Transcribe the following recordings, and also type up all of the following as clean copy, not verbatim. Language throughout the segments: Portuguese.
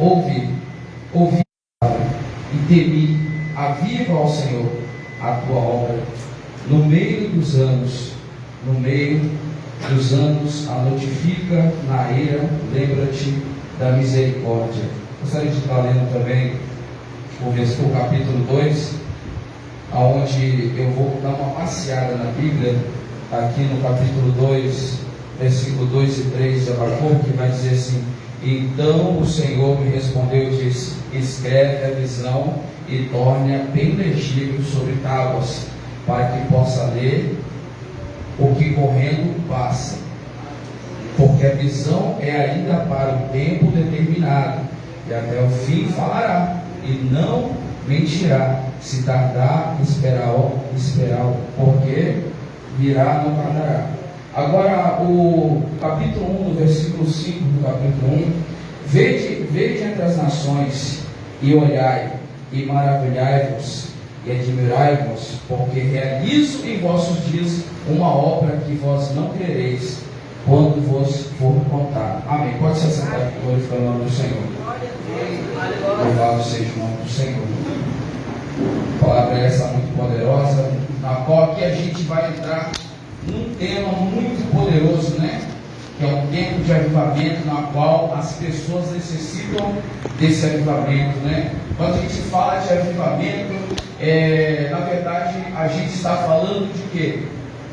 ouvi e temi, aviva, ó Senhor, a tua obra. No meio dos anos, a notifica na ira, lembra-te da misericórdia. Gostaria de estar lendo também o capítulo 2, onde eu vou dar uma passeada na Bíblia, aqui no capítulo 2, versículo 2 e 3 de Abacuque, que vai dizer assim: então o Senhor me respondeu e disse: escreve a visão e torne-a bem legível sobre tábuas, para que possa ler o que correndo passa, porque a visão é ainda para o tempo determinado, e até o fim falará, e não mentirá. Se tardar, esperar, porque virá, não tardará. Agora, o capítulo 1, no versículo 5 do capítulo 1: vede entre as nações, e olhai, e maravilhai-vos, e admirai-vos, porque realizo em vossos dias uma obra que vós não crereis, quando vos for contar. Amém. Pode se assentar aqui, glorificando o nome do Senhor. Louvado seja o nome do Senhor. A palavra é essa muito poderosa, na qual aqui a gente vai entrar num tema muito poderoso, né? Que é um tempo de avivamento, na qual as pessoas necessitam desse avivamento, né? Quando a gente fala de avivamento, na verdade a gente está falando de quê?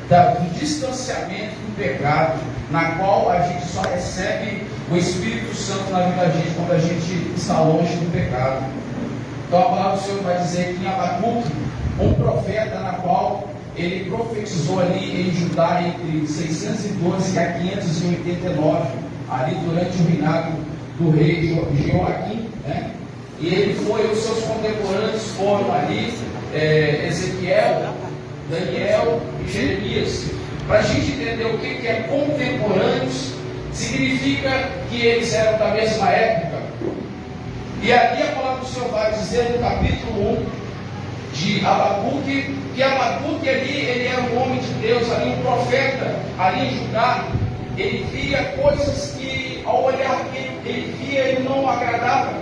Do distanciamento do pecado, na qual a gente só recebe o Espírito Santo na vida da gente quando a gente está longe do pecado. Então a palavra do Senhor vai dizer que em Abacuque, um profeta, na qual ele profetizou ali em Judá entre 612 a 589, ali durante o reinado do rei Joaquim, né? E ele foi, os seus contemporâneos foram ali, Ezequiel, Daniel e Jeremias. Para a gente entender o que é contemporâneos, significa que eles eram da mesma época. E ali a palavra do Senhor vai dizer no capítulo 1 de Abacuque, que Abacuque ali, ele era um homem de Deus, ali um profeta, ali em Judá. Ele via coisas que, ao olhar que ele via, ele não agradava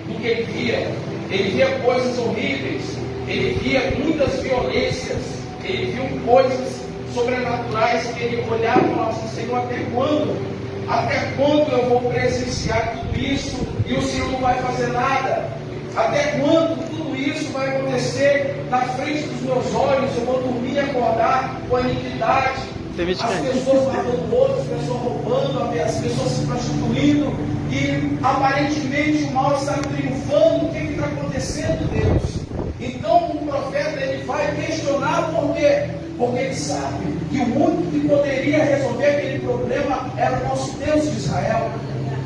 do que ele via. Ele via coisas horríveis, ele via muitas violências, ele viu coisas sobrenaturais que ele olhava e falava assim: Senhor, até quando? Até quando eu vou presenciar tudo isso e o Senhor não vai fazer nada? Até quando tudo isso vai acontecer na frente dos meus olhos? Eu vou dormir e acordar com a iniquidade, as pessoas matando outros, as pessoas roubando, as pessoas se prostituindo, e aparentemente o mal está triunfando. O que está acontecendo, Deus? Então o profeta ele vai questionar por quê? Porque ele sabe que o único que poderia resolver aquele problema era o nosso Deus de Israel.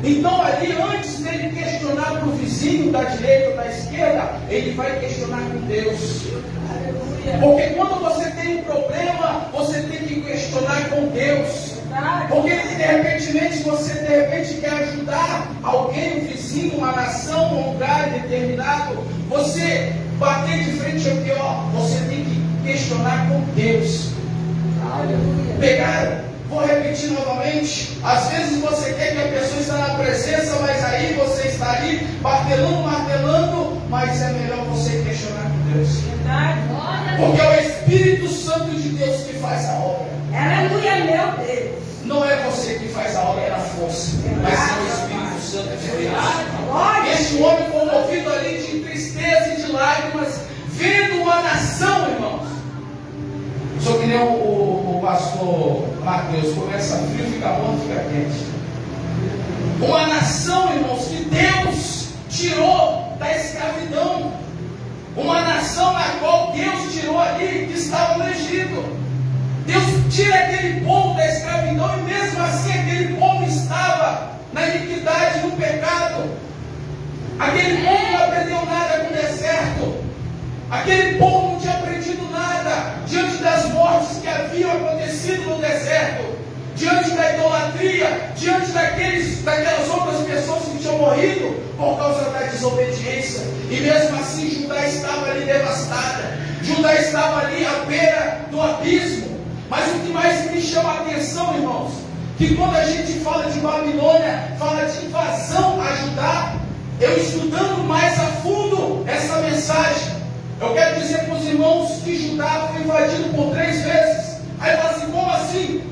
Então ali, antes dele questionar para o vizinho da direita ou da esquerda, ele vai questionar com Deus. Porque quando você tem um problema, você tem que questionar com Deus. Porque se você de repente quer ajudar alguém, um vizinho, uma nação, um lugar determinado, você bater de frente é pior. Você tem que questionar com Deus. Pegaram? Vou repetir novamente. Às vezes você quer que a pessoa está na presença, mas aí você está ali martelando, mas é melhor você questionar com Deus. Porque é o Espírito Santo de Deus que faz a obra. Aleluia, meu Deus. Não é você que faz a obra na força, mas é o Espírito Santo de Deus. Este homem comovido ali de tristeza e de lágrimas, vendo uma nação, irmãos. Só que nem o pastor Mateus, começa frio, fica bom, fica quente. Uma nação, irmãos, que Deus tirou da escravidão. Uma nação na qual Deus tirou ali, que estava no Egito. Deus tira aquele povo da escravidão, e mesmo assim aquele povo estava na iniquidade, no pecado. Aquele povo não aprendeu nada no deserto. Aquele povo não tinha aprendido nada diante das mortes que haviam acontecido no deserto, diante da idolatria, diante daquelas outras pessoas que tinham morrido por causa da desobediência. E mesmo assim Judá estava ali devastada, Judá estava ali à beira do abismo. Mas o que mais me chama a atenção, irmãos, que quando a gente fala de Babilônia, fala de invasão a Judá, eu estudando mais a fundo essa mensagem, eu quero dizer para os irmãos que Judá foi invadido por 3 vezes. Aí fala assim, como assim?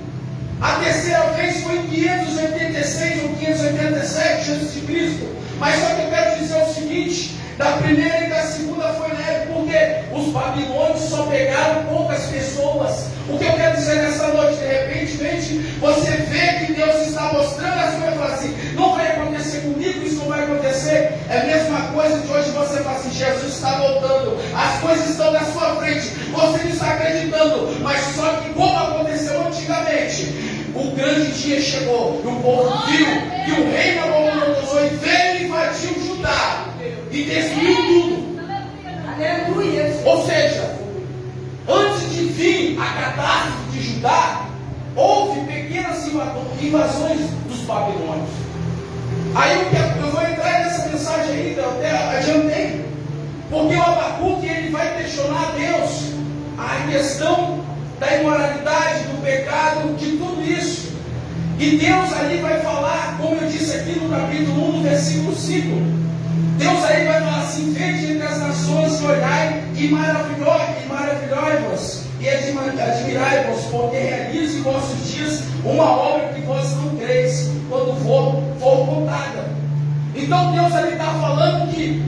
A terceira vez foi em 586 ou 587 a.C. Mas só que eu quero dizer o seguinte, da primeira e da segunda foi leve, porque os babilônios só pegaram poucas pessoas. O que eu quero dizer nessa noite, de repente, você vê que Deus está mostrando as coisas e fala assim, não vai acontecer comigo, isso não vai acontecer. É a mesma coisa de hoje você fala assim, Jesus está voltando, as coisas estão na sua frente, você não está acreditando, mas só que como aconteceu antigamente, o grande dia chegou, e o povo viu que o rei Nabucodonosor veio e invadiu Judá e destruiu tudo. Aleluia. Ou seja, antes de vir a catástrofe de Judá, houve pequenas invasões dos babilônios. Aí eu vou entrar nessa mensagem ainda, eu até adiantei, porque o Abacuque ele vai questionar a Deus a questão da imoralidade, do pecado, de tudo isso. E Deus ali vai falar, como eu disse aqui no capítulo 1, no versículo 5, Deus aí vai falar assim, vede entre as nações e olhai e maravilhai-vos e admirai-vos, porque realize em vossos dias uma obra que vós não creis, quando for contada. Então Deus ali está falando que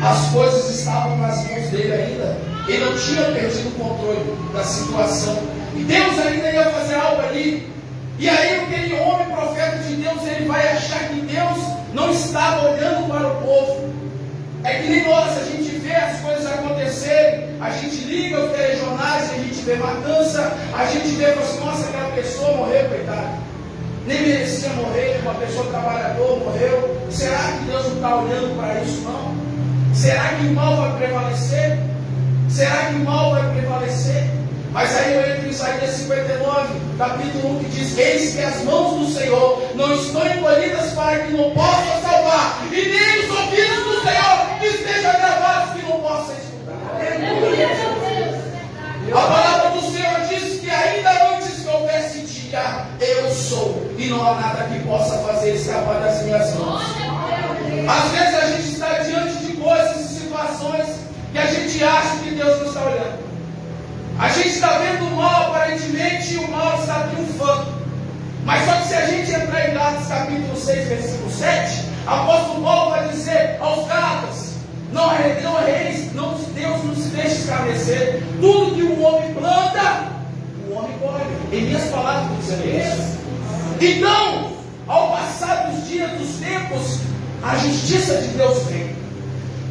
as coisas estavam nas mãos dele ainda, ele não tinha perdido o controle da situação, e Deus ainda ia fazer algo ali. E aí aquele homem profeta de Deus, ele vai achar que Deus não estava olhando para o povo. É que nem nós, a gente vê as coisas acontecerem, a gente liga os telejornais, a gente vê matança, a gente vê assim, nossa, aquela pessoa morreu, coitada, nem merecia morrer, uma pessoa trabalhadora morreu. Será que Deus não está olhando para isso, não? Será que o mal vai prevalecer? Será que o mal vai prevalecer? Mas aí eu entro em Isaías 59, capítulo 1, que diz, eis que as mãos do Senhor não estão encolhidas para que não possa salvar, e nem os ouvidos do Senhor que estejam gravados que não possa escutar. A palavra do Senhor diz que ainda antes que houvesse dia, eu sou, e não há nada que possa fazer escapar das minhas mãos. Às vezes a gente está diante de coisas e situações que a gente acha que Deus não está olhando. A gente está vendo o mal aparentemente e o mal está triunfando. Mas só que se a gente entrar em Gálatas capítulo 6, versículo 7, apóstolo Paulo vai dizer aos Gálatas, Deus não se deixa escarnecer. Tudo que o homem planta, o homem colhe. Em minhas palavras, estou dizendo isso. Então, ao passar dos dias, dos tempos, a justiça de Deus vem.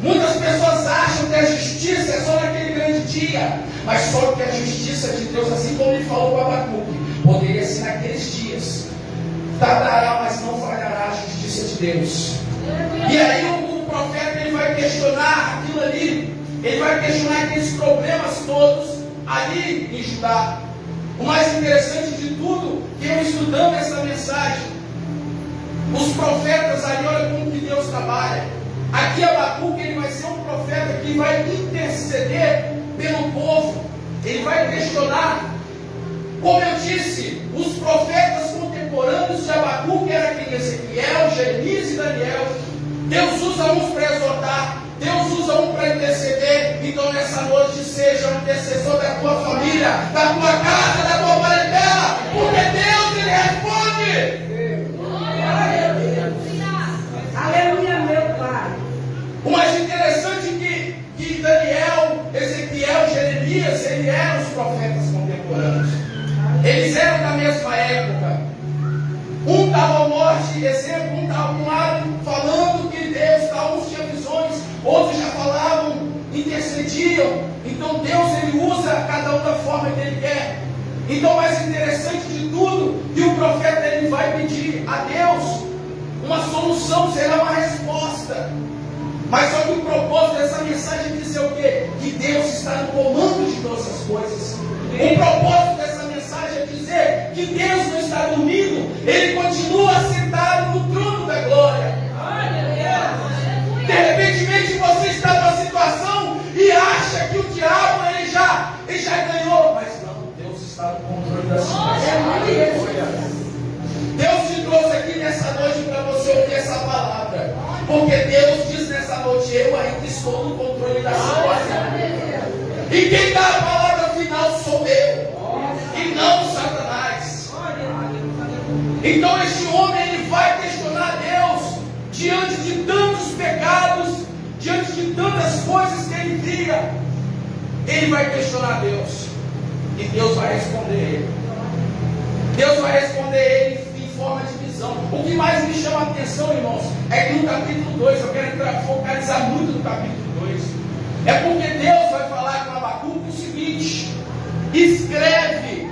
Muitas pessoas acham que a justiça é só naquele grande dia, mas só que a justiça de Deus, assim como ele falou para Abacuque, poderia ser naqueles dias. Tardará, mas não falhará a justiça de Deus. E aí o profeta ele vai questionar aquilo ali, ele vai questionar aqueles problemas todos ali em Judá. O mais interessante de tudo, que eu estudando essa mensagem, os profetas ali, olha como que Deus trabalha. Aqui Abacuque ele vai ser um profeta que vai interceder pelo povo. Ele vai questionar. Como eu disse, os profetas contemporâneos de Abacuque eram quem? Ezequiel, Jeremias e Daniel. Deus usa uns para exortar, Deus usa um para interceder. Então nessa noite seja um intercessor da tua família, da tua casa, da tua parentela, porque Deus ele responde. Aleluia, meu Pai. O mais interessante é que Daniel, Ezequiel, Jeremias, eles eram os profetas contemporâneos. Eles eram da mesma época. Um estava ao norte, exemplo, um estava para um lado, falando que Deus, uns tinham visões, outros já falavam, intercediam. Então Deus ele usa cada um da forma que ele quer. Então o mais interessante de tudo, que o profeta ele vai pedir a Deus uma solução, será uma resposta. Mas só que o propósito dessa mensagem é dizer o quê? Que Deus está no comando de todas as coisas. O propósito dessa mensagem é dizer que Deus não está dormindo, Ele continua sentado no trono da glória. De repente você está numa situação e acha que o diabo ele já ganhou, mas não, Deus está no controle da situação. Deus te trouxe aqui nessa noite para você ouvir essa palavra, Porque Deus diz nessa noite: eu ainda estou no controle da situação. E quem dá a palavra final sou eu, e não Satanás. Então este homem, ele vai questionar Deus diante de tantos pecados, diante de tantas coisas que ele via. Ele vai questionar Deus, e Deus vai responder ele. Deus vai responder ele em forma de visão. O que mais me chama a atenção, irmãos, é que no capítulo 2, eu quero focalizar muito no capítulo 2, é porque Deus vai falar com Abacuque o seguinte: escreve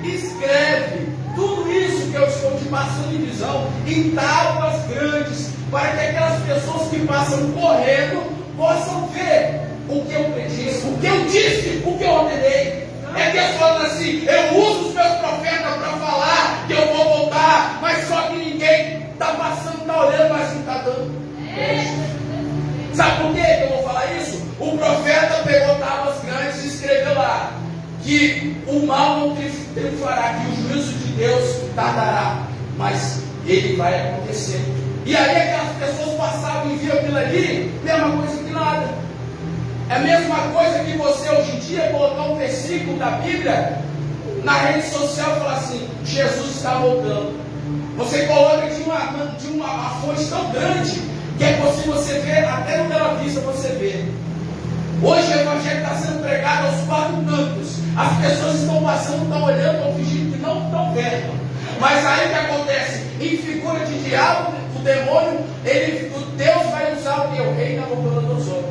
tudo isso que eu estou te passando em visão em tábuas grandes, para que aquelas pessoas que passam correndo possam ver o que eu predisse, o que eu disse, o que eu ordenei. É Deus falando assim: eu uso os meus profetas para falar que eu vou voltar, mas só que ninguém está passando, está olhando, mas não está dando. Sabe por que eu vou falar isso? O profeta pegou tábuas grandes e escreveu lá que o mal não triunfará, que o juízo de Deus tardará, mas ele vai acontecer. E aí aquelas pessoas passavam e viam aquilo ali, mesma coisa que nada. É a mesma coisa que você hoje em dia colocar um versículo da Bíblia na rede social e falar assim: Jesus está voltando. Você coloca de uma fonte tão grande que é possível você ver, até no Bela Vista você vê. Hoje o evangelho está sendo pregado aos 4 cantos. As pessoas estão passando, estão olhando, estão fingindo que não estão vendo. Mas aí o que acontece? Em figura de diabo, o demônio, Deus vai usar o que? O rei Nabucodonosor.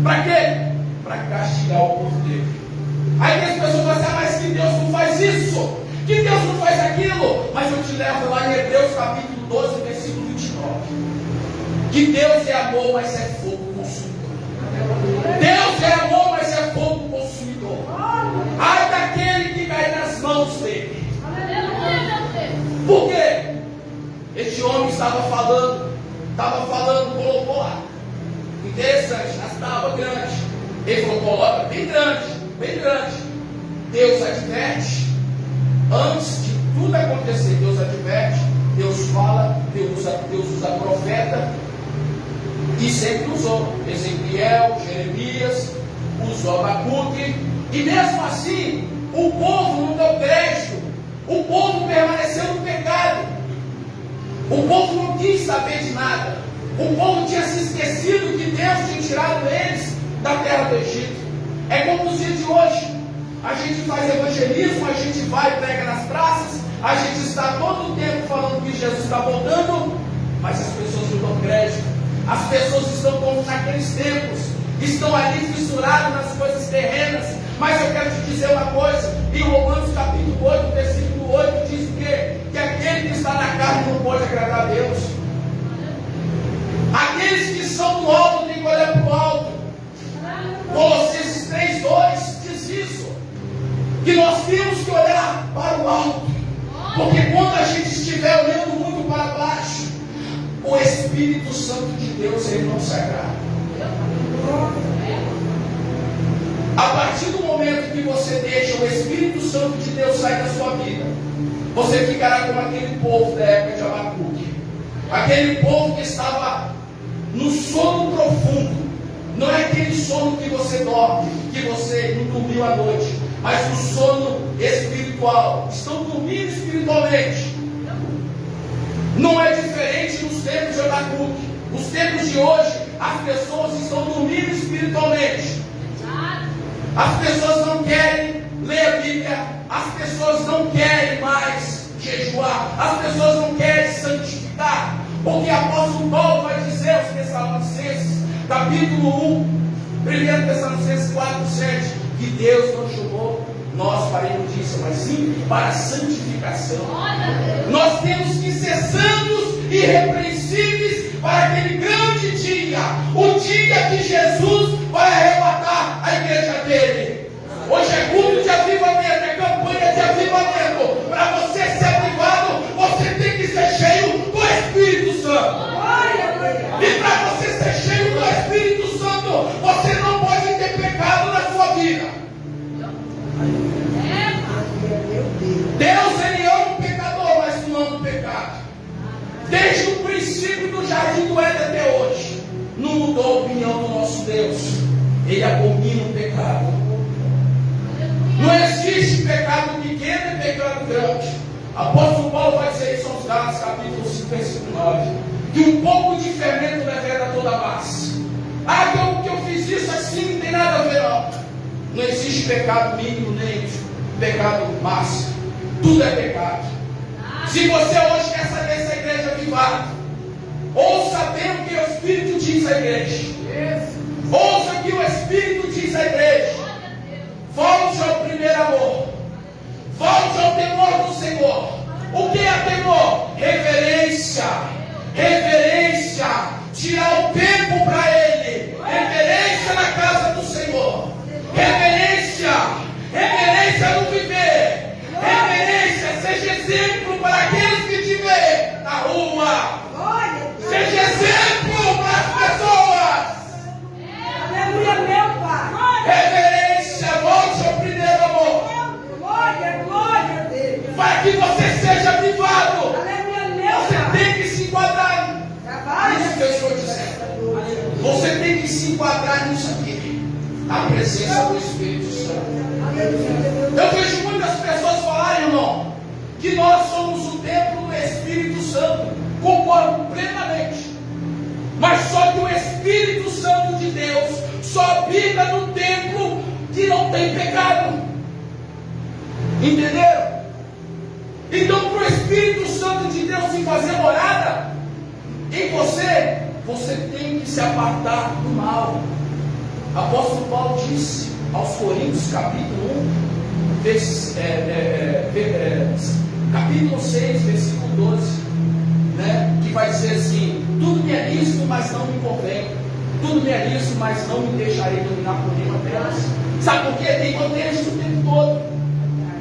Para quê? Para castigar o povo dele. Aí as pessoas falam assim: mas que Deus não faz isso, que Deus não faz aquilo. Mas eu te levo lá em Hebreus capítulo 12, versículo 29. Que Deus é amor, mas é fogo consumidor. Deus é amor, mas é fogo consumidor. Ai daquele que cai nas mãos dele. Por quê? Este homem estava falando, colocou lá. Interessante, nas tábuas grandes. Ele falou: coloca bem grande, bem grande. Deus adverte. Antes de tudo acontecer, Deus adverte, Deus fala, Deus usa profeta. E sempre usou Ezequiel, Jeremias, usou Abacuque. E mesmo assim, o povo não deu crédito. O povo permaneceu no pecado. O povo não quis saber de nada. O povo tinha se esquecido que Deus tinha tirado eles da terra do Egito. É como nos dias de hoje. A gente faz evangelismo, a gente vai e prega nas praças, a gente está todo o tempo falando que Jesus está voltando, mas as pessoas não dão crédito. As pessoas estão como naqueles tempos, estão ali fissuradas nas coisas terrenas. Mas eu quero te dizer uma coisa: em Romanos capítulo 8, versículo 8, diz o quê? Que aquele que está na carne não pode agradar a Deus. Aqueles que são do alto têm que olhar para o alto. Colossenses 3:2 diz isso, que nós temos que olhar para o alto, porque quando a gente estiver olhando muito para baixo, o Espírito Santo de Deus, ele não se agrada. A partir do momento que você deixa o Espírito Santo de Deus sair da sua vida, você ficará como aquele povo da época de Abacuque, aquele povo que estava no sono profundo. Não é aquele sono que você dorme, que você não dormiu à noite, mas o sono espiritual. Estão dormindo espiritualmente. Não é diferente nos tempos de Abacuque. Nos tempos de hoje, as pessoas estão dormindo espiritualmente. As pessoas não querem ler a Bíblia. As pessoas não querem mais jejuar. As pessoas não querem santificar. Porque o apóstolo Paulo vai dizer aos Tessalonicenses, capítulo 1, 1 Tessalonicenses 4:7, que Deus não chamou nós para a imundícia, mas sim para a santificação. Nós temos que ser santos e irrepreensíveis para aquele grande dia, o dia que Jesus vai arrebatar a igreja dele. Hoje é culto de avivamento, é campanha de avivamento. Para você ser avivado, você tem que ser cheio do Espírito Santo. E para você ser cheio do Espírito Santo, você não pode ter pecado na sua vida. Deus, ele ama o pecador, mas não ama o pecado. Desde o princípio do jardim do Éden até hoje, no opinião do nosso Deus, Ele abomina o pecado. Não existe pecado pequeno e pecado grande. Apóstolo Paulo vai dizer isso aos Gálatas, capítulo 5, versículo 9. Que um pouco de fermento leveda toda a massa. Que eu fiz isso assim, não tem nada a ver, não. Não existe pecado mínimo nem pecado máximo. Tudo é pecado. Se você hoje quer saber se a igreja é avivada, ouça bem o que o Espírito diz à igreja. Ouça o que o Espírito diz à igreja. Volte ao primeiro amor. Volte ao temor do Senhor. O que é temor? Reverência. Reverência. Tirar o tempo para Ele. Reverência na casa do Senhor. Reverência. Reverência no viver. Reverência. Seja exemplo para aqueles que te veem na rua. Seja exemplo para as pessoas. Aleluia, meu Pai. Reverência. Volte ao primeiro amor. Glória, glória a Deus. Para que você seja avivado. Aleluia, meu Você Pai. tem que se enquadrar nisso que eu estou dizendo. Você tem que se enquadrar nisso aqui. A presença do Espírito Santo. Eu vejo muitas pessoas falarem, irmão, que nós somos o templo do Espírito Santo. Concordo plenamente. Mas só que o Espírito Santo de Deus só habita no templo que não tem pecado. Entenderam? Então, para o Espírito Santo de Deus se fazer morada em você, você tem que se apartar do mal. Apóstolo Paulo disse aos Coríntios, capítulo 1, capítulo 6, versículo 12, né, que vai dizer assim: tudo me é lícito, mas não me convém. Tudo me é lícito, mas não me deixarei dominar por nenhuma delas. Sabe por quê? Tem bandejas o tempo todo.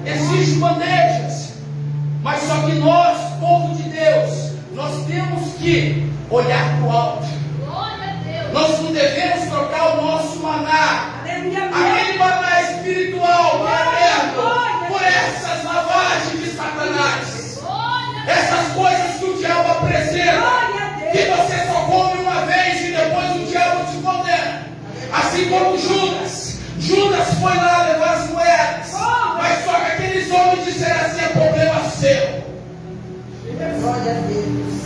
Existem bandejas. Mas só que nós, povo de Deus, nós temos que olhar para o alto. Nós não devemos trocar o nosso maná, aquele maná espiritual, que é eterno, por essas lavagens de Satanás. Essas coisas que o diabo apresenta, que você só come uma vez e depois o diabo te condena. Assim como Judas foi lá levar as moedas, mas só que aqueles homens disseram assim: é problema seu. Glória a Deus.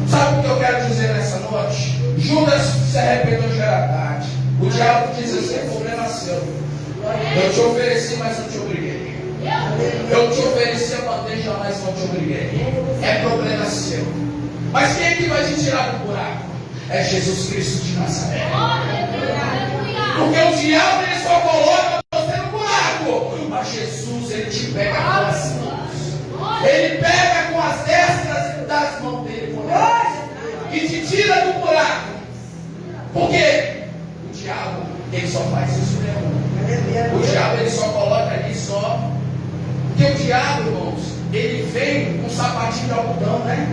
Sabe o que eu quero dizer nessa noite? Judas se arrependeu de era tarde. O diabo diz assim: é problema seu. Eu te ofereci, mas não te obriguei. Eu te ofereci a bandeja, mas não te obriguei. É problema seu. Mas quem é que vai te tirar do buraco? É Jesus Cristo de Nazaré. Porque o diabo ele só coloca você no buraco, mas Jesus ele te pega com as mãos. Ele pega com as destras das mãos dele e te tira do buraco. Porque o diabo ele só faz isso mesmo. O diabo ele só coloca ali só. Porque o diabo, irmãos, ele vem com um sapatinho de algodão, né?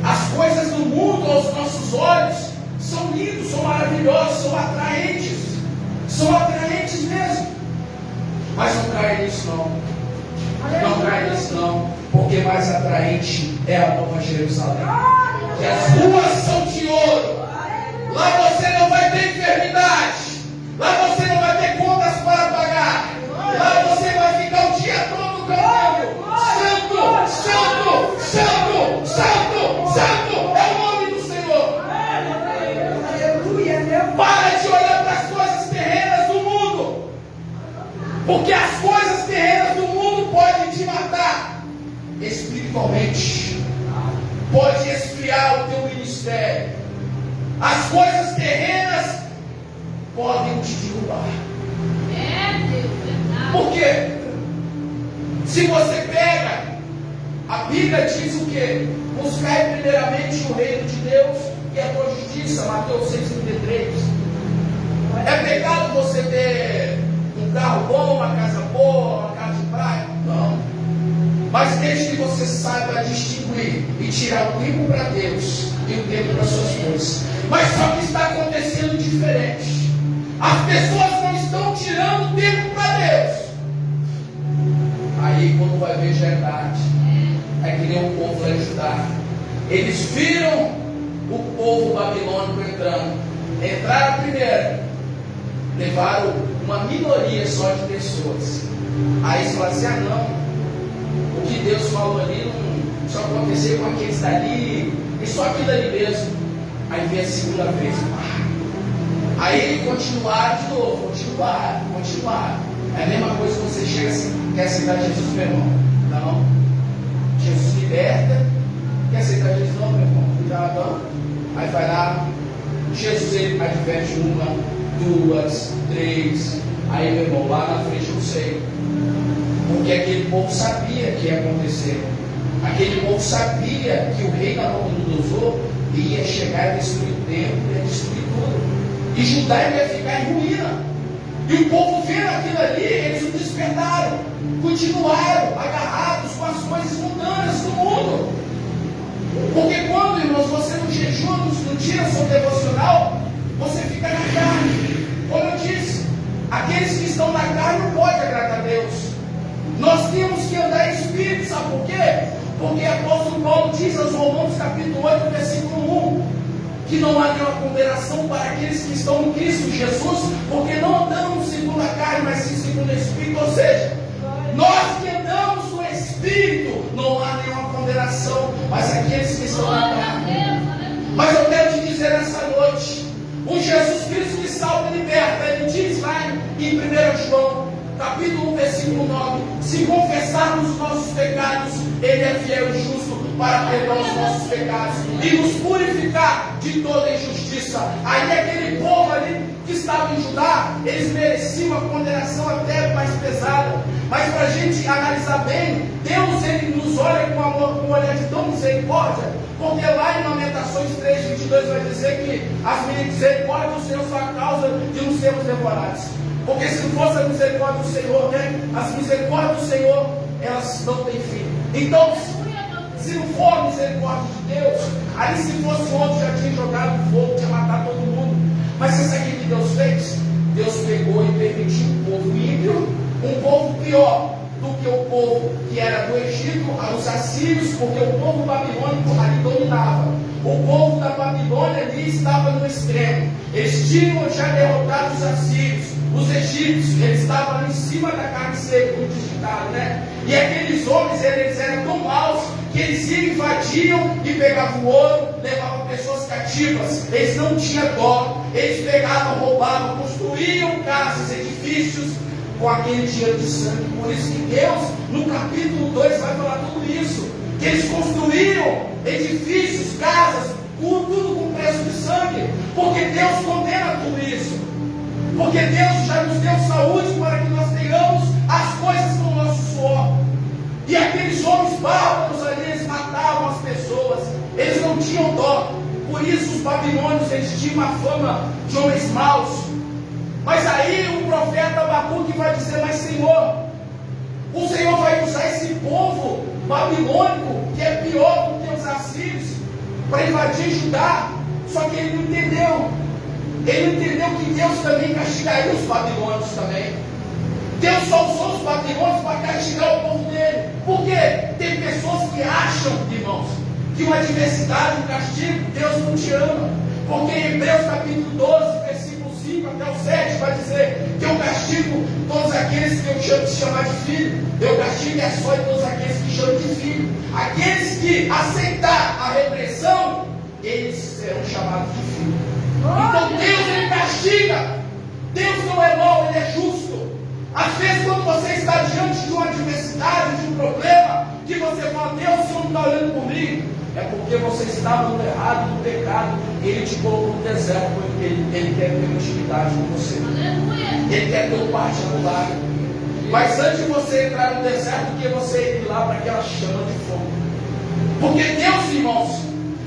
As coisas do mundo aos nossos olhos são lindos, são maravilhosos, são atraentes. São atraentes mesmo. Mas não caia nisso não. Não caia nisso não. Porque mais atraente é a Nova Jerusalém. Que as ruas são de ouro. Lá você não vai ter enfermidade. Lá você não vai ter contas para pagar. Lá você vai ficar o dia todo cantando: Santo, Santo, Santo, Santo, Santo é o nome do Senhor. Aleluia, meu Pai. Para de olhar para as coisas terrenas do mundo. Porque as coisas terrenas do mundo podem te matar espiritualmente. Pode esfriar o teu ministério. As coisas terrenas podem te derrubar. Por quê? Se você pega, a Bíblia diz o quê? Buscai primeiramente o reino de Deus e a tua justiça, Mateus 6,33. É pecado você ter um carro bom, uma casa boa, uma casa de praia? Não. Mas desde que você saiba distinguir e tirar o tempo para Deus e o tempo para suas coisas. Mas só que está acontecendo diferente. As pessoas não estão tirando o tempo para Deus. Aí quando vai ver já é tarde. É que nem o povo lá em Judá. Eles viram o povo babilônico entrando. Entraram primeiro, levaram uma minoria só de pessoas. Aí eles falaram assim: ah não, o que Deus falou ali não só aconteceu com aqueles dali, e só aquilo ali mesmo. Aí veio a segunda vez. Aí continuaram de novo, continuaram. É a mesma coisa que você chega assim, quer aceitar Jesus, meu irmão? Não. Jesus liberta, quer aceitar Jesus? Não, meu irmão, cuidado. Aí vai lá, Jesus ele adverte uma, duas, três. Aí, meu irmão, lá na frente eu não sei. Porque aquele povo sabia que ia acontecer. Aquele povo sabia que o rei Nabucodonosor ia chegar e destruir o templo, ia destruir tudo. E Judá ia ficar em ruína. E o povo vendo aquilo ali, eles não despertaram. Continuaram agarrados com as coisas mundanas do mundo. Porque quando, irmãos, você não jejua, não tira seu devocional, você fica na carne. Como eu disse, aqueles que estão na carne não podem agradar a Deus. Nós temos que andar em espírito, sabe por quê? Porque o apóstolo Paulo diz aos Romanos capítulo 8, versículo 1, que não há nenhuma condenação para aqueles que estão em Cristo Jesus, porque não andamos segundo a carne, mas sim segundo o Espírito. Ou seja, nós que andamos no Espírito, não há nenhuma condenação, mas aqueles que estão na carne. Mas eu quero te dizer nessa noite, o Jesus Cristo que salva e liberta, ele diz lá em 1 João, capítulo 1, versículo 9, se confessarmos os nossos pecados, ele é fiel e justo para perdoar os nossos pecados e nos purificar de toda injustiça. Aí aquele povo ali que estava em Judá, eles mereciam uma condenação até mais pesada. Mas para a gente analisar bem, Deus ele nos olha com amor, com um olhar de tão misericórdia, porque lá em Lamentações 3:22 vai dizer que as misericórdias do Senhor são a causa de não sermos devorados. Porque se não fosse a misericórdia do Senhor, né? As misericórdias do Senhor, elas não têm fim. Então, se não for a misericórdia de Deus, aí se fosse outro já tinha jogado fogo, tinha matado todo mundo. Mas você sabe o que Deus fez? Deus pegou e permitiu um povo ímpio, um povo pior do que o povo que era do Egito, os assírios, porque o povo babilônico ali dominava. O povo da Babilônia ali estava no extremo. Eles tinham já derrotado os assírios. Os egípcios, eles estavam ali em cima da carne seca, como digitado, né? E aqueles homens, eles eram tão maus que eles invadiam e pegavam ouro, levavam pessoas cativas. Eles não tinham dó. Eles pegavam, roubavam, construíam casas, edifícios com aquele dinheiro de sangue. Por isso que Deus, no capítulo 2, vai falar tudo isso. Que eles construíram edifícios, casas, tudo com preço de sangue. Porque Deus condena tudo isso. Porque Deus já nos deu saúde para que nós tenhamos as coisas com o nosso suor. E aqueles homens bárbaros ali, eles matavam as pessoas. Eles não tinham dó. Por isso os babilônios, eles tinham uma fama de homens maus. Mas aí o profeta Abacuque vai dizer: mas Senhor, o Senhor vai usar esse povo babilônico, que é pior do que os assírios, para invadir Judá. Só que ele não entendeu. Ele não entendeu que Deus também castigaria os babilônios também. Deus só usou os babilônios para castigar o povo dele. Por quê? Tem pessoas que acham, irmãos, que uma adversidade, um castigo, Deus não te ama. Porque em Hebreus capítulo 12, versículo 5 até o 7, vai dizer que eu castigo todos aqueles que eu chamo de chamar de filho. Eu castigo é só todos aqueles que chamam de filho. Aqueles que aceitar a repressão, eles serão chamados de filho. Então Deus ele castiga. Deus não é mau, ele é justo. Às vezes quando você está diante de uma adversidade, de um problema, que você fala: Deus, o Senhor não está olhando por mim, é porque você estava no errado, no pecado. Ele te colocou no deserto porque ele quer ter intimidade com você. Ele quer ter um particular. Mas antes de você entrar no deserto, que você ir lá para aquela chama de fogo. Porque Deus, irmãos,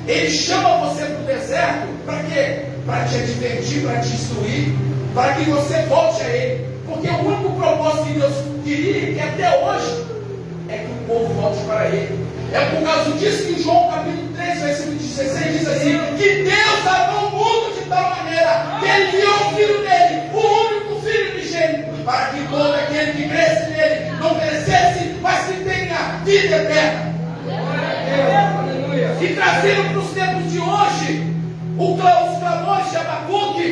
ele chama você para o deserto para quê? Para te advertir, para te instruir, para que você volte a Ele. Porque o único propósito que Deus queria, que até hoje, é que o povo volte para Ele. É por causa disso que em João capítulo 3, versículo 16 diz assim: que Deus amou o mundo de tal maneira que Ele enviou o Filho dele, o único Filho unigênito, para que todo aquele que cresce nele não perecesse, mas que tenha vida eterna. E trazendo para os tempos de hoje, os clamores de Abacuque,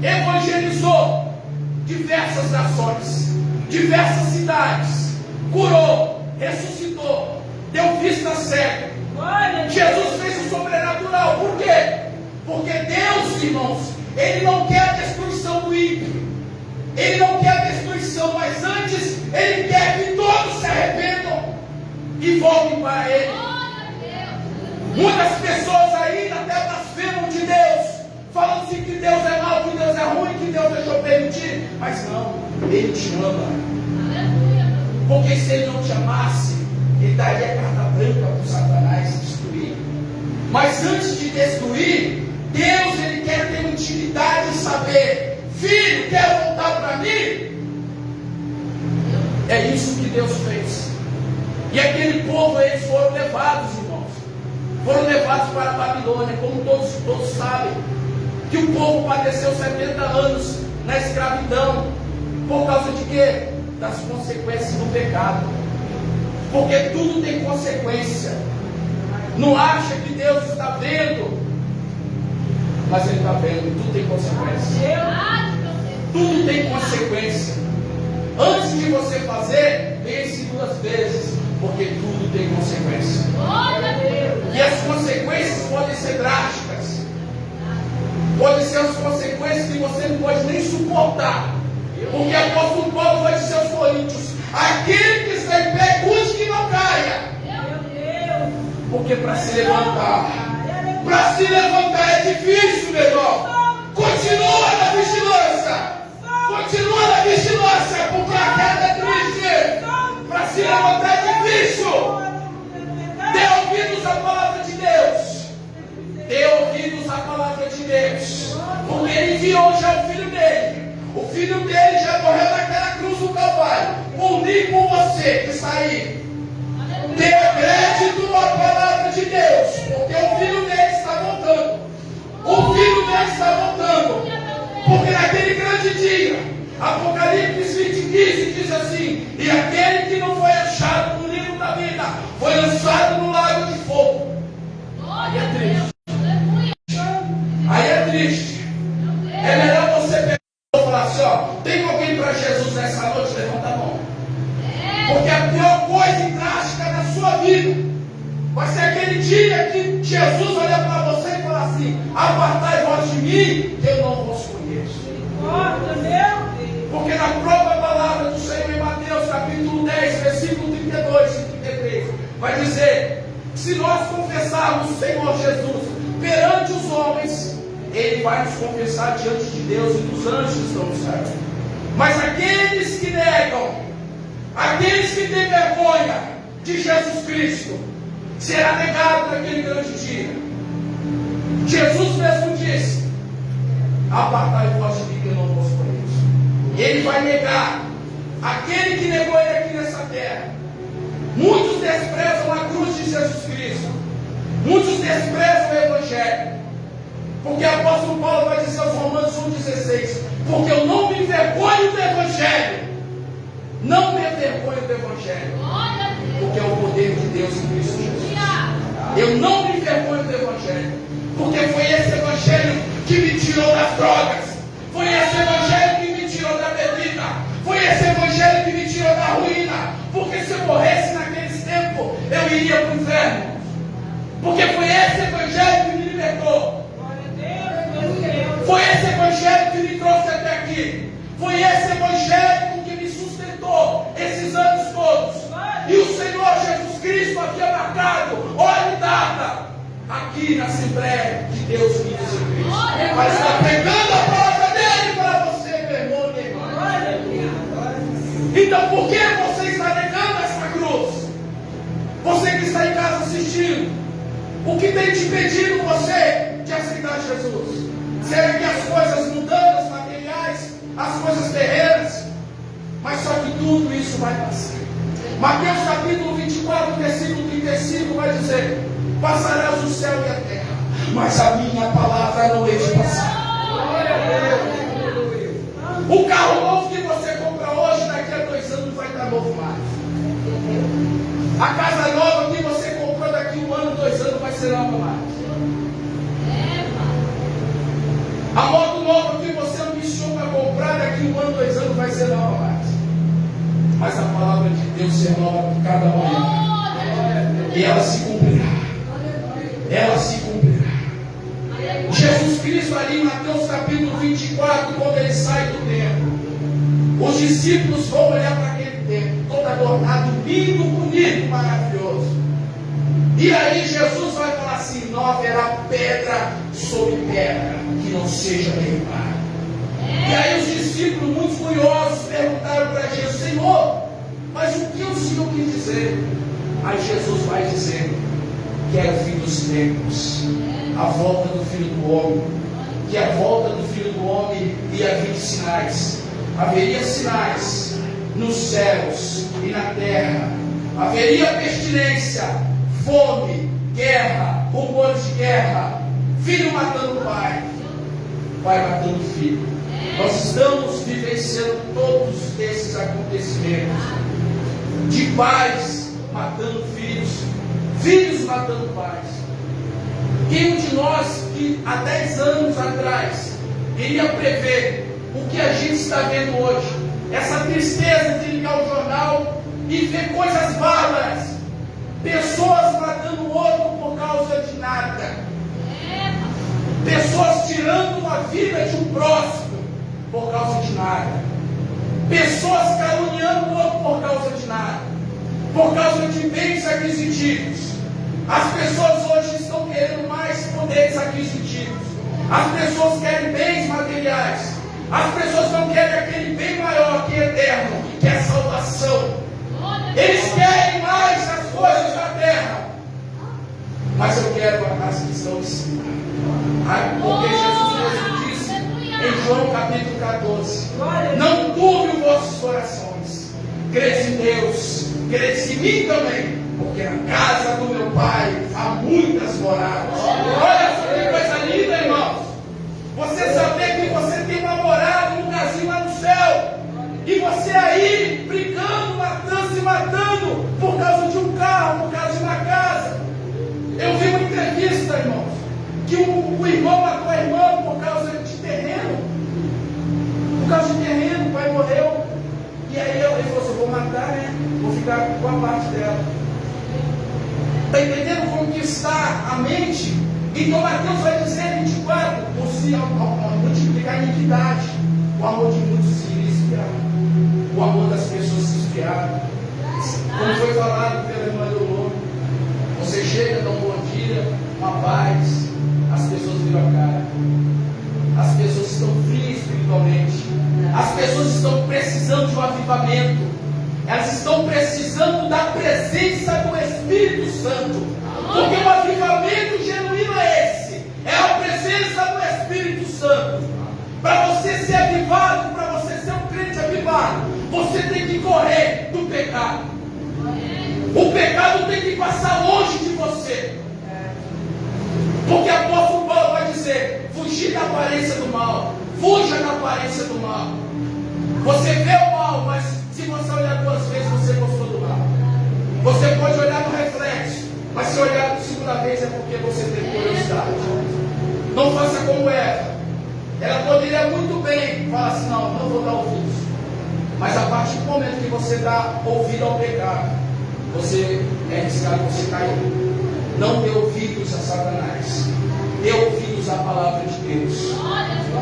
evangelizou diversas nações, diversas cidades, curou, ressuscitou, deu vista cega. Jesus fez o sobrenatural. Por quê? Porque Deus, irmãos, Ele não quer a destruição do ímpio, Ele não quer a destruição, mas antes Ele quer que todos se arrependam e voltem para Ele. Muitas pessoas ainda até blasfemam de Deus, falando assim que Deus é mau, que Deus é ruim, que Deus deixou permitir. Mas não, Ele te ama. Porque se Ele não te amasse, Ele daria carta branca para o Satanás destruir. Mas antes de destruir, Deus Ele quer ter intimidade e saber: filho, quer voltar para mim? É isso que Deus fez. E aquele povo, eles foram levados, irmãos. Foram levados para a Babilônia. Como todos sabem, que o povo padeceu 70 anos na escravidão. Por causa de quê? Das consequências do pecado. Porque tudo tem consequência. Não acha que Deus está vendo, mas Ele está vendo. Tudo tem consequência. Tudo tem consequência. Antes de você fazer, pense 2 vezes, porque tudo tem consequência. E as consequências podem ser drásticas. Podem ser as consequências que você não pode nem suportar. Porque o apóstolo Paulo vai dizer aos Coríntios: aquele que está em pé, busque que não caia. Porque para se levantar é difícil, meu irmão. Continua na vigilância. Continua na vigilância, porque a queda é triste. Para se levantar é difícil. Dê ouvidos à palavra de Deus. Dê ouvidos à palavra de Deus. Porque Ele enviou já o Filho dele. O Filho dele já morreu naquela cruz do Calvário, por mim e por você que está aí. Dê crédito à palavra de Deus, porque o Filho dele está voltando. O Filho dele está voltando. Porque naquele grande dia, Apocalipse 20:15 diz assim: e aquele que não foi achado no livro da vida foi lançado no lago de fogo. Aí é triste. Aí é triste. É melhor você pegar e falar assim: ó, tem alguém para Jesus nessa noite? Levanta a mão. Porque a pior coisa e drástica na sua vida vai ser aquele dia que Jesus olhar para você e falar assim: apartai vós de mim, que eu não vos conheço. Porque na própria palavra do Senhor em Mateus capítulo 10, versículo 32 e 33, vai dizer: se nós confessarmos o Senhor Jesus perante os homens, Ele vai nos confessar diante de Deus e dos anjos que estão no céu. Mas aqueles que negam, aqueles que têm vergonha de Jesus Cristo, será negado naquele grande dia. Jesus mesmo disse: apartai vós de mim, que eu não vos conheço. Ele vai negar aquele que negou Ele aqui nessa terra. Muitos desprezam a cruz de Jesus Cristo. Muitos desprezam o Evangelho. Porque o apóstolo Paulo vai dizer aos Romanos 1,16: porque eu não me envergonho do Evangelho. Não me envergonho do Evangelho. Porque é o poder de Deus em Cristo Jesus. Eu não me envergonho do Evangelho. Porque foi esse Evangelho que me tirou das drogas. Foi esse Evangelho que me tirou da bebida. Foi esse Evangelho que me tirou da ruína. Porque se eu morresse naqueles tempos, eu iria para o inferno. Porque foi esse Evangelho que me libertou. Foi esse Evangelho que me trouxe até aqui. Foi esse Evangelho que me sustentou esses anos todos. E o Senhor Jesus Cristo havia marcado hora e data aqui na Assembleia de Deus Unidos em Cristo. Mas está pegando a palavra dele para você, meu irmão e minha irmã. Então por que você está negando essa cruz? Você que está em casa assistindo, o que tem te impedido você de aceitar Jesus? Será que as coisas mundanas, materiais, as coisas terrenas? Mas só que tudo isso vai passar. Mateus capítulo 24, versículo 35 vai dizer: passarás o céu e a terra, mas a minha palavra não hei de passar. O carro novo que você compra hoje, daqui a 2 anos vai estar novo mais. A casa nova que você comprou daqui 1 ano, 2 anos vai ser nova mais. A moto nova que você ambicionou mas a palavra de Deus se renova cada manhã. E ela se cumprirá. Ela se cumprirá. Jesus Cristo ali em Mateus capítulo 24, quando ele sai do templo, os discípulos vão olhar para aquele templo, todo adornado, lindo, bonito, maravilhoso. E aí Jesus vai falar assim: não haverá pedra sobre pedra que não seja derribada. E aí os discípulos, muito curiosos, perguntaram para Jesus: Senhor, mas o que o Senhor quis dizer? Aí Jesus vai dizendo que é o fim dos tempos, a volta do Filho do Homem, que a volta do Filho do Homem ia vir sinais. Haveria sinais nos céus e na terra. Haveria pestilência, fome, guerra, rumores de guerra, filho matando pai, pai matando filho. Nós estamos vivenciando todos esses acontecimentos, de pais matando filhos, filhos matando pais. Quem de nós que há 10 anos atrás iria prever o que a gente está vendo hoje? Essa tristeza de ligar o jornal e ver coisas bárbaras, pessoas matando o outro por causa de nada, pessoas tirando a vida de um próximo por causa de nada, pessoas caluniando o outro por causa de nada, por causa de bens aquisitivos. As pessoas hoje estão querendo mais poderes aquisitivos, as pessoas querem bens materiais, as pessoas não querem aquele bem maior que é eterno, que é a salvação. Eles querem mais as coisas da terra, mas eu quero as que estão em cima. Porque Jesus mesmo disse em João capítulo 14: não turbe os vossos corações, crede em Deus, crede em mim também, porque na casa do meu Pai há muitas moradas. Olha só que coisa linda, irmãos. Você saber que você tem uma morada, um lugarzinho lá no céu, e você aí brigando, matando, se matando por causa de um carro, por causa de uma casa. Eu vi uma entrevista, irmãos, que o irmão matou a irmã por causa de terreno. Por causa de terreno, o pai morreu. E aí ele falou assim: vou matar, né? Vou ficar com a parte dela. Está entendendo como que está a mente? Então Mateus vai dizer em 24: por se multiplicar a iniquidade, o amor de muitos se esfriar, o amor das pessoas se esfriar. Como foi falado pela irmã Leonor, você chega, dá um bom dia, uma paz, as pessoas viram a cara, as pessoas estão frias espiritualmente, as pessoas estão precisando de um avivamento, elas estão precisando da presença do Espírito Santo, porque o avivamento genuíno é esse, é a presença do Espírito Santo. Para você ser avivado, para você ser um crente avivado, você tem que correr do pecado. O pecado tem que passar longe de você, porque o apóstolo Paulo vai dizer: fugir da aparência do mal, fuja da aparência do mal. Você vê o mal, mas se você olhar 2 vezes, você gostou do mal. Você pode olhar no reflexo, mas se olhar a 2ª vez é porque você teve curiosidade. Não faça como ela poderia muito bem falar assim: não vou dar ouvidos. Mas a partir do momento que você dá ouvido ao pecado, você é arriscado, você cair. Não dê ouvidos a Satanás, dê ouvidos à palavra de Deus,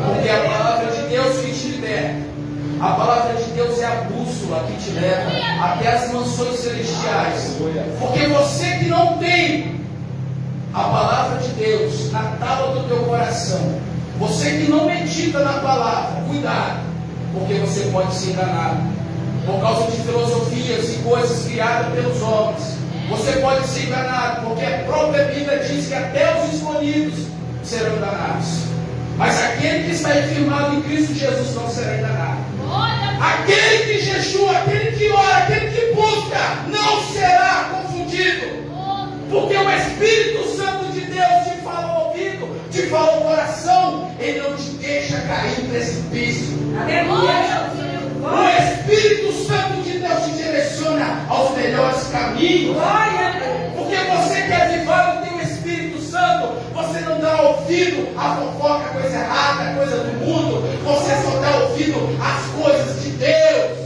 porque é a palavra de Deus que te liberta. A palavra de Deus é a bússola que te leva até as mansões celestiais. Porque você que não tem a palavra de Deus na tábua do teu coração, você que não medita na palavra, cuidado, porque você pode se enganar por causa de filosofias e coisas criadas pelos homens. Você pode ser enganado, porque a própria Bíblia diz que até os escolhidos serão enganados, mas aquele que está firmado em Cristo Jesus não será enganado. Aquele que jejua, aquele que ora, aquele que busca, não será confundido, porque o Espírito Santo de Deus te fala ao ouvido, te fala ao coração, ele não te deixa cair em precipício. O Espírito Santo de Deus te direciona aos melhores caminhos, porque você que é avivado tem o Espírito Santo. Você não dá ouvido à fofoca, coisa errada, coisa do mundo. Você só dá ouvido às coisas de Deus.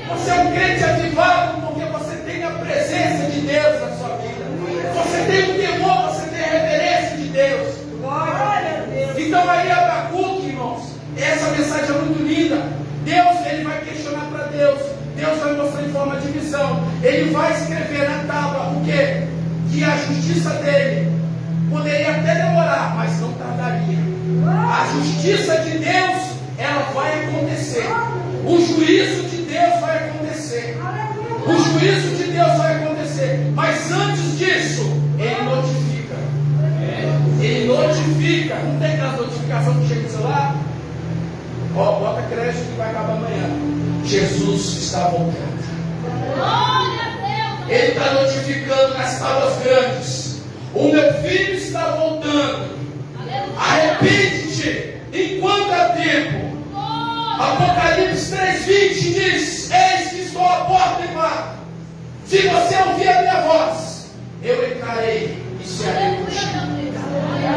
Você é um crente que a justiça dele poderia até demorar, mas não tardaria. A justiça de Deus, ela vai acontecer. O juízo de Deus vai acontecer. O juízo de Deus vai acontecer. Mas antes disso, Ele notifica. Ele notifica. Não tem aquela notificação que chega no celular? Ó, bota crédito que vai acabar amanhã. Jesus está voltando. Ele está notificando nas tábuas grandes. O meu filho está voltando. Arrepende-te enquanto há tempo. Apocalipse 3:20 diz: eis que estou à porta e bato. Se você ouvir a minha voz, eu entrarei e cearei contigo.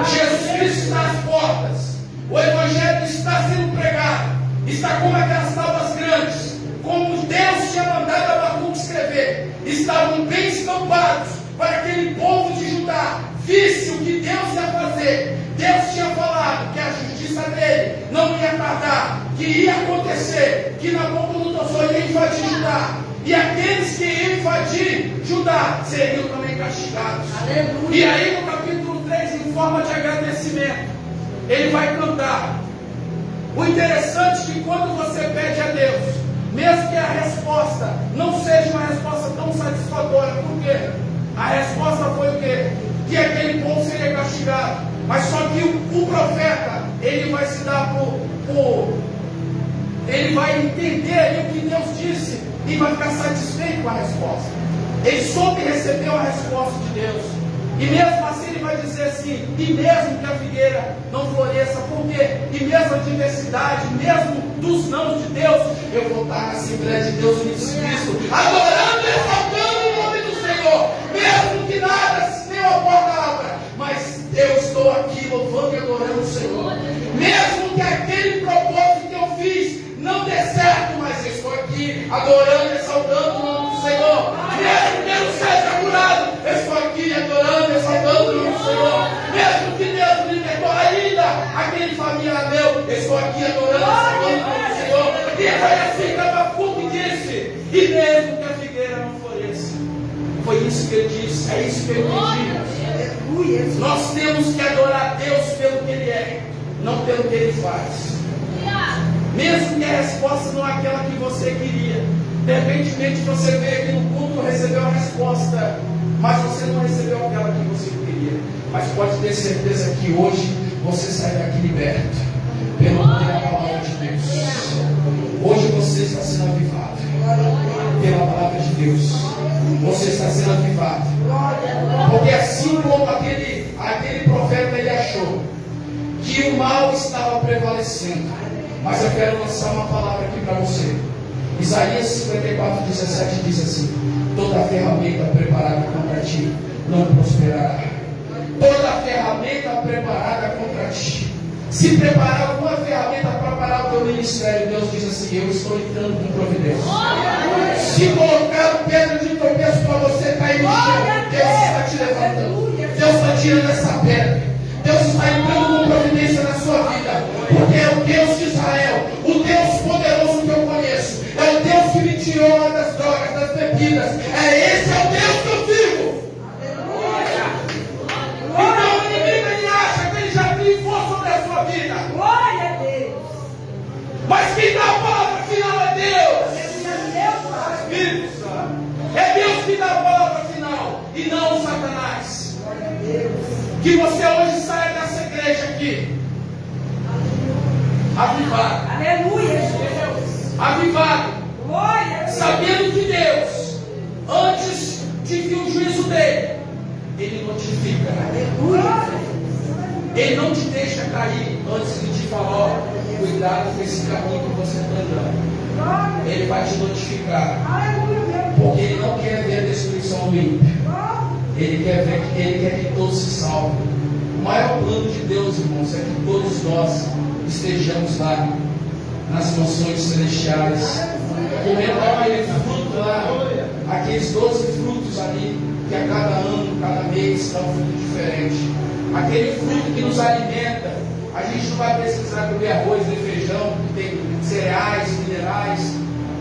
Jesus Cristo está às portas. O Evangelho está sendo pregado. Está como aquelas tábuas grandes, como Deus tinha mandado Abacuque escrever. Estavam bem estampados para aquele povo de Judá visse o que Deus ia fazer. Deus tinha falado que a justiça dele não ia tardar, que ia acontecer, que Nabucodonosor ia invadir Judá, e aqueles que iam invadir Judá seriam também castigados. Aleluia. E aí no capítulo 3, em forma de agradecimento, ele vai cantar. O interessante é que quando você pede a Deus, mesmo que a resposta não seja uma resposta tão satisfatória, por quê? A resposta foi o quê? Que aquele povo seria castigado. Mas só que o profeta, ele vai se dar ele vai entender ali o que Deus disse e vai ficar satisfeito com a resposta. Ele soube receber a resposta de Deus. E mesmo assim ele vai dizer assim: e mesmo que a figueira não floresça, por quê? E mesmo a diversidade, mesmo dos nãos de Deus, eu vou estar na Assembleia de Deus unidos em Cristo, adorando e exaltando o nome do Senhor, mesmo que nada, nenhuma porta abra, mas eu estou aqui louvando e adorando o Senhor. Mesmo que aquele propósito que eu fiz não dê certo, mas eu estou aqui adorando e exaltando o nome do Senhor. Mesmo que eu não seja curado, eu estou aqui adorando e exaltando o nome do Senhor. Mesmo que Deus me libertou ainda, aquele familiar meu, eu estou aqui adorando e exaltando o nome do Senhor. E foi assim que Abacuque disse: e mesmo que a figueira não floresça. Foi isso que ele disse, é isso que eu entendi. Nós temos que adorar a Deus pelo que Ele é, não pelo que Ele faz. Mesmo que a resposta não é aquela que você queria. De repente você veio aqui no culto, recebeu a resposta, mas você não recebeu aquela que você queria. Mas pode ter certeza que hoje você sai daqui liberto pelo poder da palavra de Deus. Hoje você está sendo avivado pela palavra de Deus. Você está sendo avivado. Porque assim como aquele profeta, ele achou que o mal estava prevalecendo. Mas eu quero lançar uma palavra aqui para você. Isaías 54:17 diz assim: toda ferramenta preparada contra ti não prosperará. Toda ferramenta preparada contra ti. Se preparar alguma ferramenta para parar o teu ministério, Deus diz assim: eu estou entrando com providência. Se colocar pedra de tropeço para você cair no chão, Deus está te levantando. Deus está tirando essa pedra. Deus está entrando com providência na sua vida. Porque é o Deus de Israel, o Deus poderoso que eu conheço. É o Deus que me tirou das drogas, das bebidas. Esse é o Deus que eu vivo. Então o inimigo, ele acha que ele já triunfou sobre a sua vida. Glória a Deus. Mas quem dá a palavra final é Deus. Espírito Santo. É Deus que dá a palavra final e não o Satanás. Glória a Deus. Que você hoje saia dessa igreja aqui avivado. Aleluia, Jesus. Avivado. Glória a Deus. Sabendo que Deus, antes de vir o juízo dele, Ele notifica. Aleluia. Ele não te deixa cair antes de te falar: ó, cuidado com esse caminho que você está andando. Ele vai te notificar. Aleluia. Porque Ele não quer ver a destruição do ímpio. Ele quer que todos se salvem. O maior plano de Deus, irmãos, é que todos nós estejamos lá nas mansões celestiais, comendo aquele fruto lá, aqueles 12 frutos ali, que a cada ano, cada mês dá um fruto diferente. Aquele fruto que nos alimenta. A gente não vai precisar comer arroz nem feijão, que tem cereais, minerais,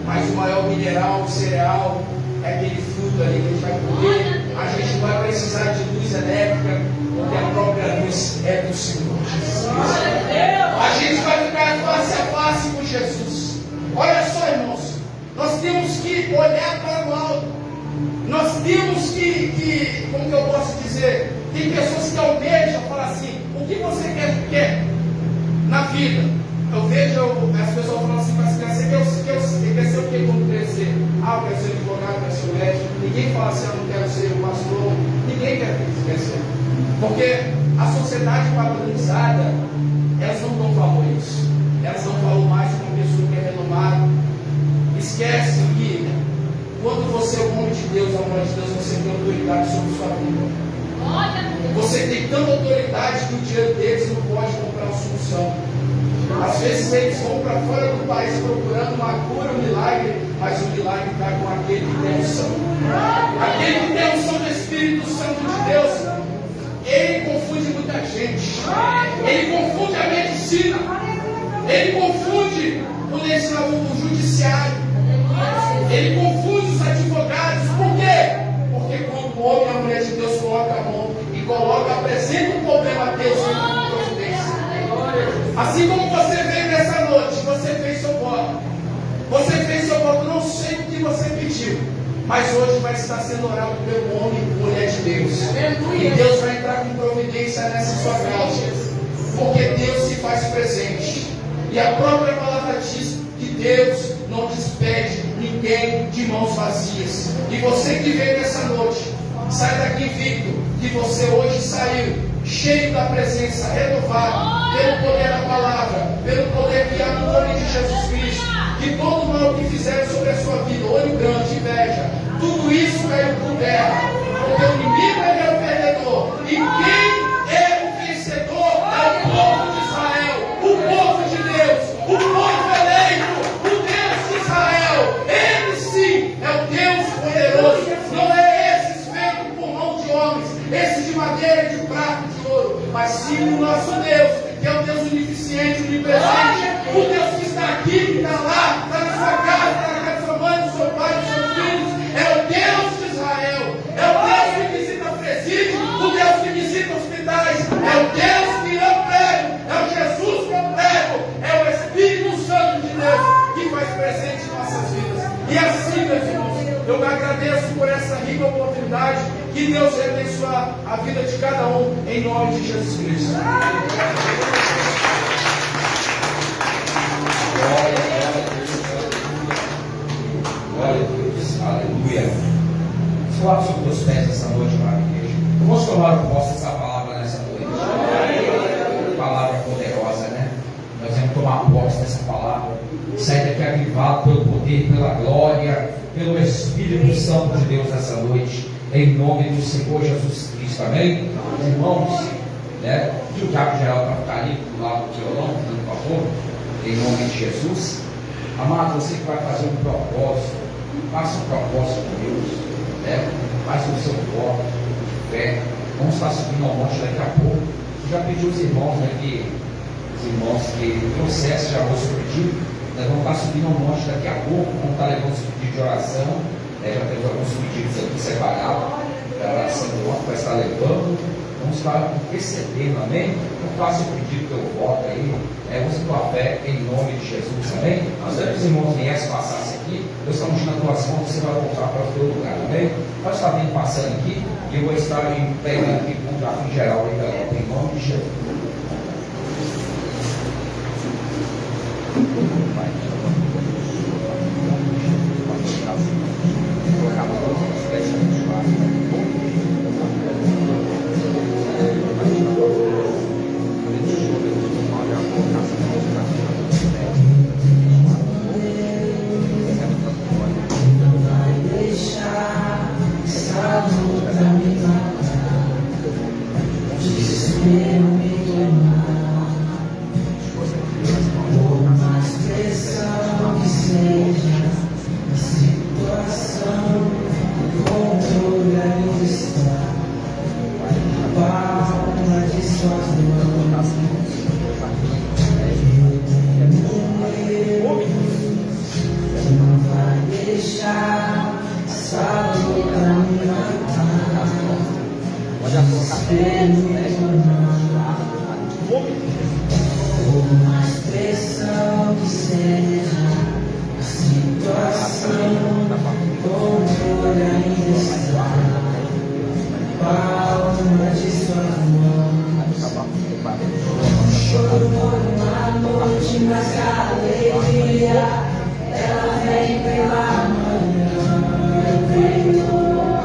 mas o maior mineral, o cereal, é aquele fruto ali que a gente vai comer. A gente não vai precisar Ninguém fala assim, eu não quero ser o pastor. Ninguém quer ser. Porque a sociedade padronizada, elas não dão valor a isso. Elas não falam mais com uma pessoa que é renomada. Esquece que quando você é o homem de Deus, a mulher de Deus, você tem autoridade sobre sua vida. Você tem tanta autoridade que o dinheiro deles não pode comprar uma solução. Às vezes eles vão para fora do país procurando uma cura, um milagre, mas o milagre está com aquele que tem unção. Aquele que tem unção do Espírito Santo de Deus, ele confunde muita gente. Ele confunde a medicina. Ele confunde o judiciário. Ele confunde os advogados. Por quê? Porque quando o homem e a mulher de Deus colocam a mão e apresenta um problema a Deus, ele não providência. Assim como você veio nessa noite, você fez seu voto. Você fez seu voto, não sei o que você pediu, mas hoje vai estar sendo orado pelo homem e mulher de Deus. E Deus vai entrar com providência nessa sua causa. Porque Deus se faz presente. E a própria palavra diz que Deus não despede ninguém de mãos vazias. E você que veio nessa noite, sai daqui invicto, que você hoje saiu cheio da presença, renovado pelo poder da palavra, pelo poder que há no nome de Jesus Cristo. Que todo mal que fizeram sobre a sua vida, olho grande, inveja, tudo isso caiu por terra. Porque o inimigo é o perdedor. E quem é o vencedor é o povo de Israel, o povo de Deus, o povo eleito, o Deus de Israel. Ele sim é o Deus poderoso. Não é esses feitos por mão de homens, esses de madeira, de prata, de ouro, mas sim o nosso Deus, que é o Deus unificente, onipresente, o Deus que está aqui, que está lá, está na sua casa, está na casa da sua mãe, do seu pai, dos seus filhos. É o Deus de Israel, é o Deus que visita presídio, o Deus que visita hospitais, é o Deus que eu prego, é o Jesus que eu prego, é o Espírito Santo de Deus que faz presente em nossas vidas. E assim, meus irmãos, eu agradeço por essa rica oportunidade. Que Deus abençoe a vida de cada um, em nome de Jesus Cristo. Glória a Deus, aleluia. Coloque sobre os teus pés essa noite, para igreja. Vamos tomar posse dessa palavra nessa noite. Palavra poderosa, né? Nós vamos tomar posse dessa palavra. Sair daqui avivado pelo poder, pela glória, pelo Espírito Santo de Deus nessa noite. Em nome do Senhor Jesus Cristo, amém? Irmãos, né? E o diabo geral para ficar ali do lado do violão, por favor, em nome de Jesus. Amado, você que vai fazer um propósito, faça um propósito com Deus, né? Faça o seu voto de fé. Vamos estar subindo ao monte daqui a pouco. Eu já pedi aos irmãos, né, os irmãos que o processo já vou pedir, nós vamos estar subindo ao monte daqui a pouco, vamos estar levando os pedidos de oração. Já temos alguns pedidos aqui separados, a oração do outro vai estar levando, vamos estar recebendo, amém? Eu faço o pedido que eu voto aí, use tua fé em nome de Jesus, amém? Nós os irmãos viessem passassem aqui, Deus está ungindo as tuas mãos, você vai voltar para o teu lugar, amém? Pode estar bem passando aqui, e eu vou estar pregando aqui com o diabo em geral, em nome de Jesus. Ela vem pela manhã, eu venho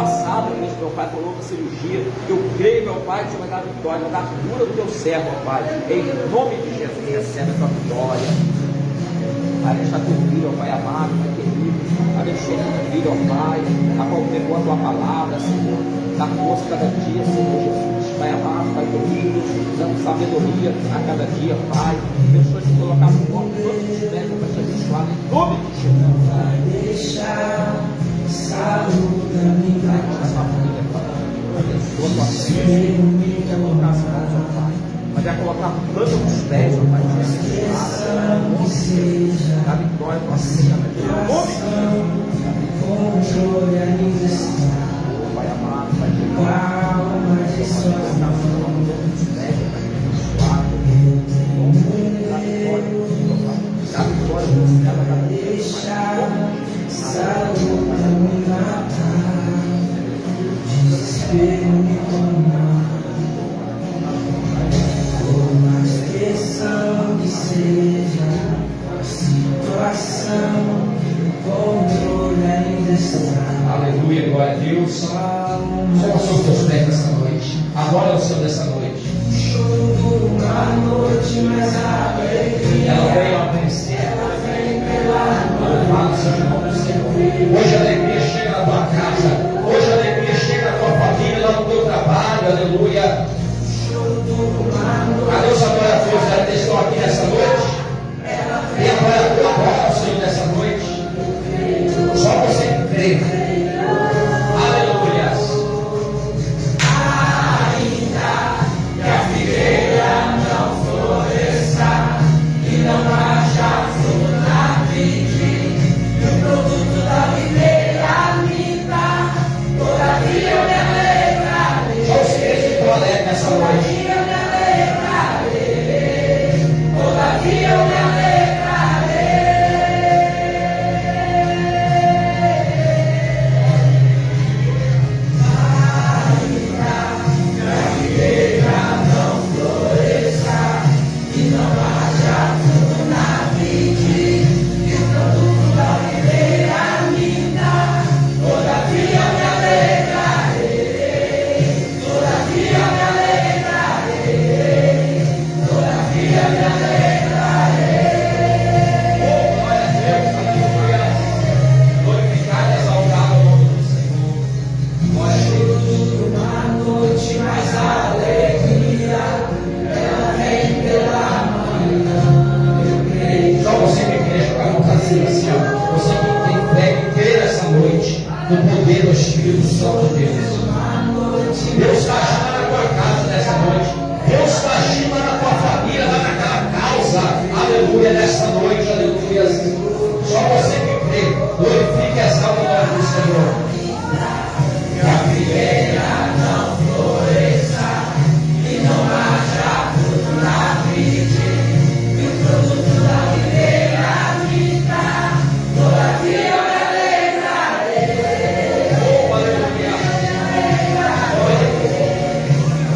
passado, meu Pai, por outra cirurgia. Eu creio, meu Pai, que o Senhor vai dar vitória, vai dar a cura do teu servo, meu Pai. Em nome de Jesus, recebe a tua vitória. Abençoa teu filho, ó Pai amado, Pai querido. Abençoa teu filho, ó Pai, a qual pegou a tua palavra, Senhor. Dá força cada dia, Senhor Jesus. Pai amado, Pai querido, dando sabedoria a cada dia, Pai. Abençoa te colocar no corpo todos os pés, para te abençoar em nome de Jesus. Vai deixar saúde a minha família, Pai. Abençoa tua família. Vai colocar as mãos, ó Pai. Mas vai colocar a planta dos pés, ó Pai. que seja a vitória para você, controle a necessidade. Pai amado, Pai querido. Calma de sua deixar saúde me matar, desespero me tomar. Por mais pressão que seja a situação, controle ainda está. Aleluia, glória a Deus. Só sobre os teus pés nessa noite. Agora é o Senhor dessa noite. Choro uma noite, mas a alegria Ela veio a vencer. ela vem pela Louvado seja o nome do Senhor. Hoje a alegria chega na tua casa. Hoje a alegria chega na tua família, lá no teu trabalho. Aleluia. Cadê os adoradores que estão aqui nessa noite? Tem adorador agora, o Senhor, nessa noite. Só você que crê. Aleluia. ainda que a figueira não floresça e não haja flor na vide, e o produto da videira minta, todavia eu me alegrarei. Só os crentes que estão alegres nessa noite. Todavia eu me alegrarei. Todavia eu me alegrarei. No poder do Espírito Santo de Deus. Deus está agindo na tua casa nessa noite. Deus está agindo na tua família, lá naquela causa. Aleluia, nessa noite, aleluia. Só você que crê, glorifique e exalta o nome do Senhor. Que a figueira não floresça e não haja fruto na vide, e o produto da videira minta, todavia eu me alegrarei.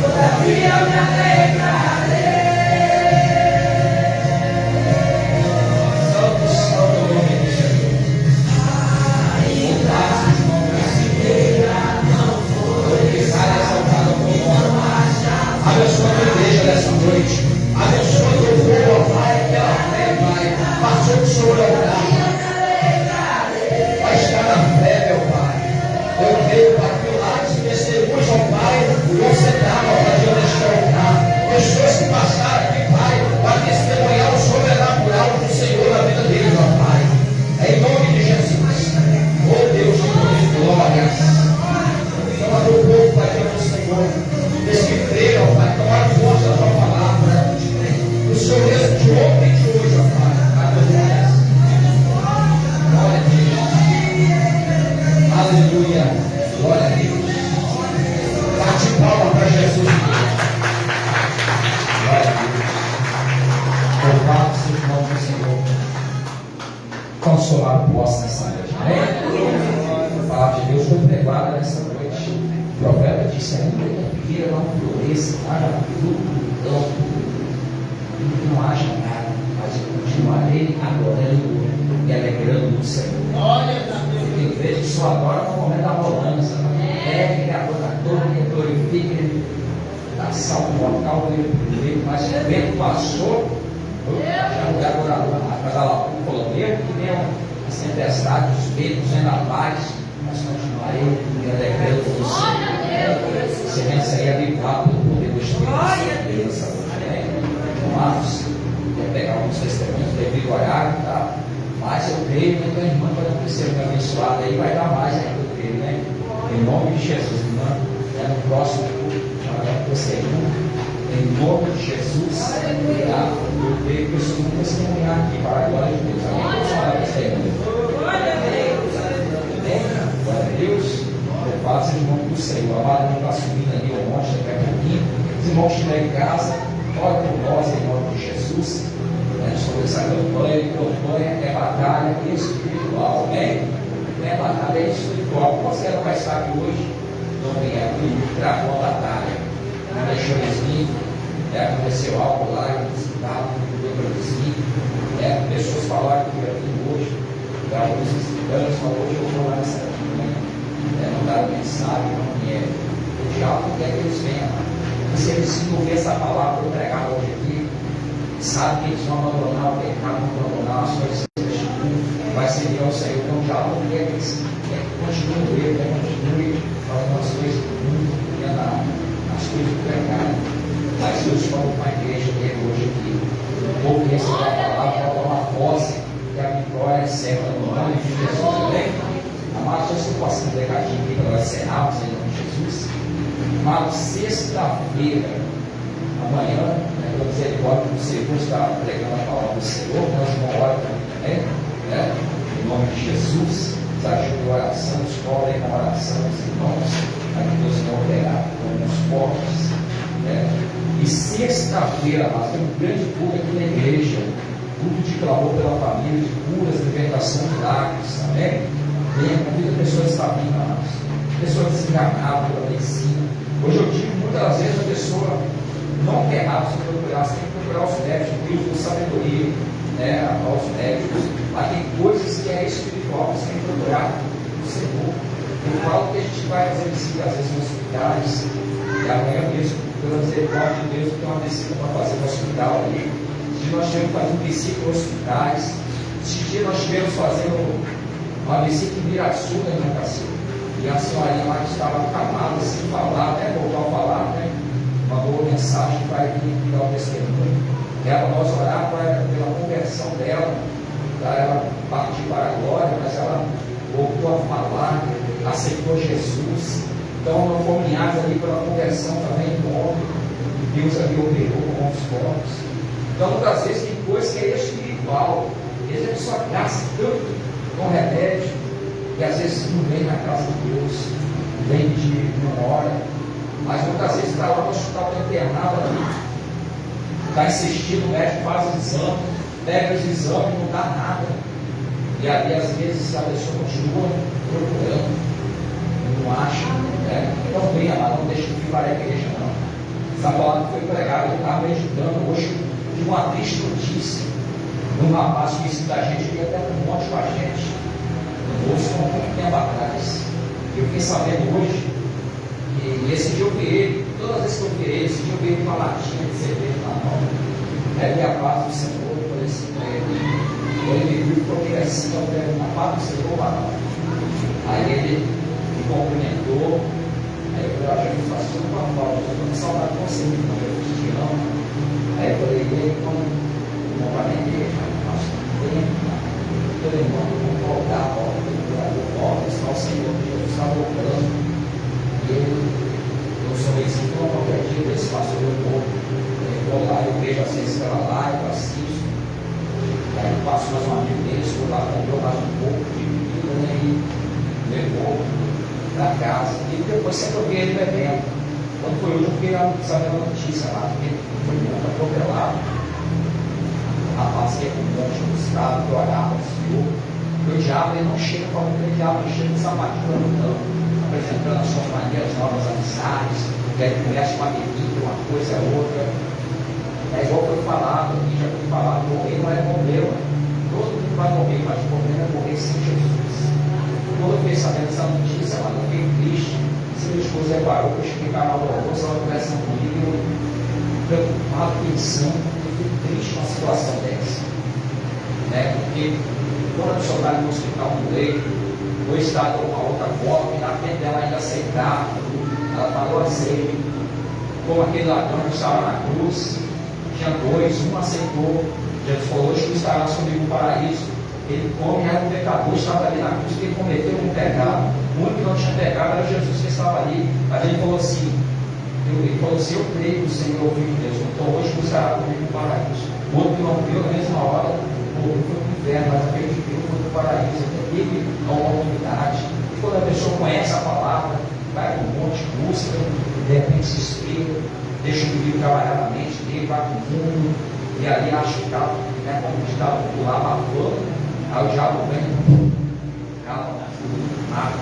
Todavia eu me alegrarei. Santo, santo nome de Jesus. Ainda que a figueira não floresça e não haja Abençoa a tua igreja nessa noite. Abençoa o teu povo, Pai, pela fé, Pai. Passou o Senhor ao lado. Vai estar na fé, meu Pai. Eu creio, Pai, que o lado de testemunhos, ó Pai, você dá, ó Pai, de neste altar. Pessoas que passaram aqui, Pai, para testemunhar o sobrenatural do Senhor na vida deles, ó Pai. Em nome de Jesus. Oh Deus, te dou glórias. Toma teu povo, Pai, diante do Senhor. Eles que creram, ó Pai, tomar força da tua palavra. O Senhor mesmo de ontem e de hoje, ó Pai. Aleluia. Glória a Deus. Aleluia. Glória a Deus. Bate palma para Jesus. Glória a Deus. Louvado seja o nome do Senhor. Consolar posse nessa noite. Amém? A palavra de Deus foi pregada nessa noite. O profeta disse: ainda que a figueira não floresça, haja fruto no campo, e não haja nada, mas eu continuarei adorando e alegrando o Senhor. Tem vezes que só adora no momento da balança. foi feito da salvo mortal dele, mas o vento passou, já não era agora falou, mesmo que venham as tempestades, os ventos vendavalhos, mas continuarei me alegrando com você. Você vence aí avivado pelo poder do Espírito Santo nessa noite, né? Amados, vou pegar alguns testemunhos devido ao horário, tá? Mas eu creio que a irmã, quando ser abençoada, aí vai dar mais ainda, eu creio, né? Em nome de Jesus, irmã, no próximo culto, você, em nome de Jesus, tá? Eu creio que eu sou muito testemunhar aqui, para a glória de Deus. Amém? Vamos falar desse aí. Glória a Deus. Eu faço em nome do Senhor. A Amada não está subindo ali ao monte daqui a pouquinho. Os irmãos que estiverem em casa, ore por nós em nome de Jesus. Sobre essa campanha é batalha espiritual, né? Não é batalha espiritual. Você ela vai estar aqui hoje, não vem aqui, travou a batalha, não deixou eles vir, aconteceu algo lá, estava no produzir, pessoas falaram que ia vir hoje, alguns estudantes falaram, hoje eu vou lá nessa campanha, mandaram mensagem, não vieram. O diabo quer que eles venham. E se eles não ouvir essa palavra eu pregar hoje aqui, sabe que eles vão abandonar o pecado, vão abandonar as coisas deste mundo, vai servir ao Senhor. Então, já não quer que eles continuem ele, continue fazendo as coisas do mundo, as coisas do pecado. Mas Deus falou com a igreja dele hoje aqui. O povo que recebeu a palavra vai tomar posse, que a vitória é certa no nome de Jesus. Amém? Amados, eu estou passando um recadinho aqui para nós encerrarmos em nome de Jesus. Amados, sexta-feira, amanhã, pela misericórdia do Senhor, está pregando a palavra do Senhor, nós vamos orar também, né? Em nome de Jesus, nos ajude a oração, nos cobrem com a oração dos irmãos, para que Deus não operar com os fortes, né? E sexta-feira, nós temos um grande culto aqui na igreja, culto de clamor pela família, de curas, libertação de lágrimas, amém? Venha, convida pessoas que estão vindo, pessoas desenganadas pela medicina. Hoje eu digo, muitas das vezes a pessoa não quer errado se procurar, você tem que procurar os médicos, Deus de sabedoria, né, aos médicos, mas tem coisas que é espiritual, você tem que procurar o Senhor. Eu falo que a gente vai fazer visita às vezes nos hospitais, e amanhã mesmo, pela misericórdia de Deus, tem uma visita para fazer no hospital ali. Esse dia nós tivemos fazendo visita nos hospitais, esse dia nós tivemos fazendo uma visita em Miraçu, né, na Cacilda. E a senhorinha lá que estava acamada, sem falar, né, voltar a falar, né, mandou uma mensagem para vir dar o testemunho. Ela, nós orar pela conversão dela, para ela partir para a glória, mas ela voltou a falar, aceitou Jesus. Então, nós fomos linhados ali pela conversão também do homem. Deus ali operou com os corpos. Então, muitas vezes tem coisa que é espiritual. Às vezes a pessoa gasta tanto com remédio, e às vezes não vem na casa de Deus, vem de uma hora, mas muitas vezes está lá no hospital, está internado ali, está insistindo, o médico faz o exame, pega os exames, não dá nada, e ali às vezes a pessoa continua procurando, não acha, né? Então venha lá, não deixa de vir para a igreja, não. Essa palavra foi pregada, eu estava meditando hoje de uma triste notícia, um rapaz que visita a gente, ele até um monte com a gente. Hoje, há um pouco tempo atrás, eu fiquei sabendo hoje, e esse dia eu vi ele, todas as vezes que eu vi ele, esse dia eu vi ele com uma latinha de cerveja na mão, peguei a paz do Senhor, eu falei assim para ele, ele me viu, porque assim, eu falei, a paz do Senhor, varão. Aí ele me cumprimentou, aí eu falei, Jesus, faço tudo com a falta, eu estou com saudade de você, eu te amo. Aí eu falei, ele, quando não vai na igreja, nós tempo, todo irmão, vamos voltar a volta, o Senhor Jesus está voltando, e ele, eu sou esse, então qualquer dia esse pastor eu vou lá, eu vejo as vezes pela live, eu assisto, aí eu passo mais um amigo deles, vou lá, comprou mais um pouco de bebida, né, e levou para casa, e depois sempre eu vi ele bebendo. Quando foi hoje, eu fiquei sabendo a notícia lá, que ele foi muito atropelado. Rapaz que é com um monte de estado, que olhava o Senhor, porque o diabo ele não chega para o diabo, ele chega sapateando, não, apresentando as suas maneiras, novas amizades, que ele conhece uma bebida, uma coisa, outra. É igual foi falado, aqui já foi falado, morrer não é problema, todo mundo vai morrer, mas o problema é morrer sem Jesus. Quando eu fiquei sabendo dessa notícia, eu fiquei triste, se eu esposa reparou que eu cheguei cá na hora do almoço, ela conversando comigo, preocupado, pensando, eu fico triste com a situação dessa. Né? Porque quando a pessoa está no hospital no leito, ou está de uma outra forma, e dá tempo dela ainda aceitar, ela falou aceito, como aquele ladrão que estava na cruz, tinha dois, um aceitou, Jesus falou, hoje tu estarás comigo no paraíso. Ele come, era um pecador, estava ali na cruz, que ele cometeu um pecado. O único que não tinha pecado era Jesus que estava ali. Mas ele falou assim, eu creio no Senhor, filho de Deus, então hoje tu estarás comigo no paraíso. O outro que não creu, na mesma hora, foi para o inferno, mas aquele que creu foi para o paraíso. Então teve a oportunidade. E quando a pessoa conhece a palavra, vai para um monte, busca, de repente se espelha, deixa o inimigo trabalhar na mente dele, vai para o mundo, e ali acha que está, né, como estava popular, lavando. Aí o diabo vem, mata,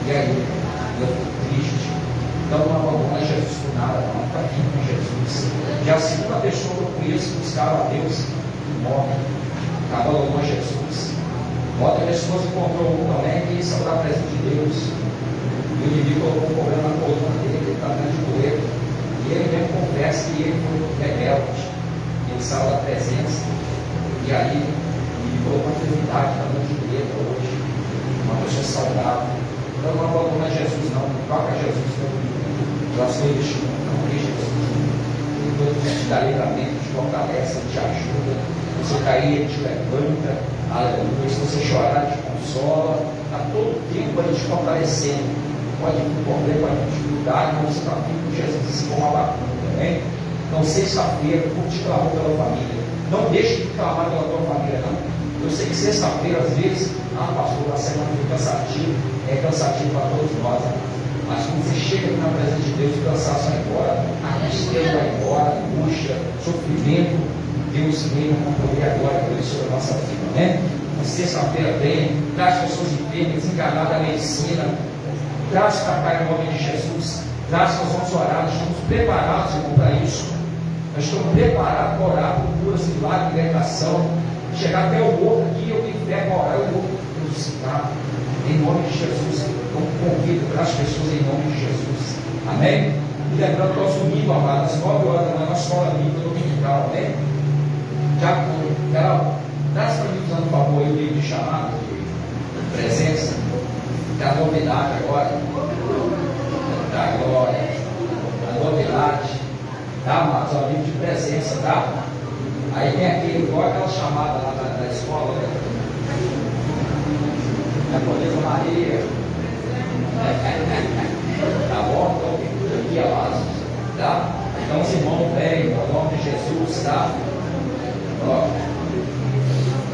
e aí eu fico triste. Então não abandona Jesus por nada, não, está aqui com Jesus. E a segunda pessoa que eu conheço que buscava a Deus, morre, abandonou Jesus. Outra pessoa se encontrou um também que saiu da presença de Deus. E o inimigo colocou um problema na coluna dele, ele está dentro de doer. E ele mesmo confessa que ele foi rebelde. Ele saiu da presença. E aí colocou uma enfermidade, está dando de letra hoje, uma pessoa saudável. Então não abandona Jesus, não toca Jesus, nós temos não tem Jesus. Depois a gente te dá livramento, te fortalece, te ajuda. Se você cair, ele te levanta, aleluia. Se você chorar, ele te consola. Está todo o tempo ele te fortalecendo. Pode vir um problema, pode vir dificuldade, mas você está vindo com Jesus, assim como a vacuna também. Então, sexta-feira, curte clamor pela família. Não deixe de clamar pela tua família, não. Eu sei que sexta-feira, às vezes, pastor, a semana foi cansativo, é cansativo para todos nós, né? Mas quando você chega aqui na presença de Deus, o cansaço vai embora, a tristeza vai embora, a angústia, sofrimento, Deus vem com poder agora por isso sobre a nossa vida, né? Na sexta-feira vem, traz pessoas enfermas, enganadas da medicina, traz para cá em nome de Jesus, traz que nós vamos orar, nós estamos preparados, irmão, para isso. Nós estamos preparados para orar por curas, milagres, libertação. Chegar até o morro aqui, eu tenho fé para orar, eu vou ressuscitar. Em nome de Jesus, eu convido para as pessoas em nome de Jesus. Amém? E lembrando que nós domingo, amados, às 9 horas da manhã, nós escola bíblica dominical, amém? Já ela traz para mim, usando o favor, o livro de chamada, de presença, que é a novidade agora, da glória, a novidade, tá, amados? É o livro de presença, tá? Aí tem aquele, igual aquela chamada lá da escola, né? A Polícia Maria. Tá bom? Então tem tudo aqui, amados. Tá? Então os irmãos vêm, no nome de Jesus, tá? Ó,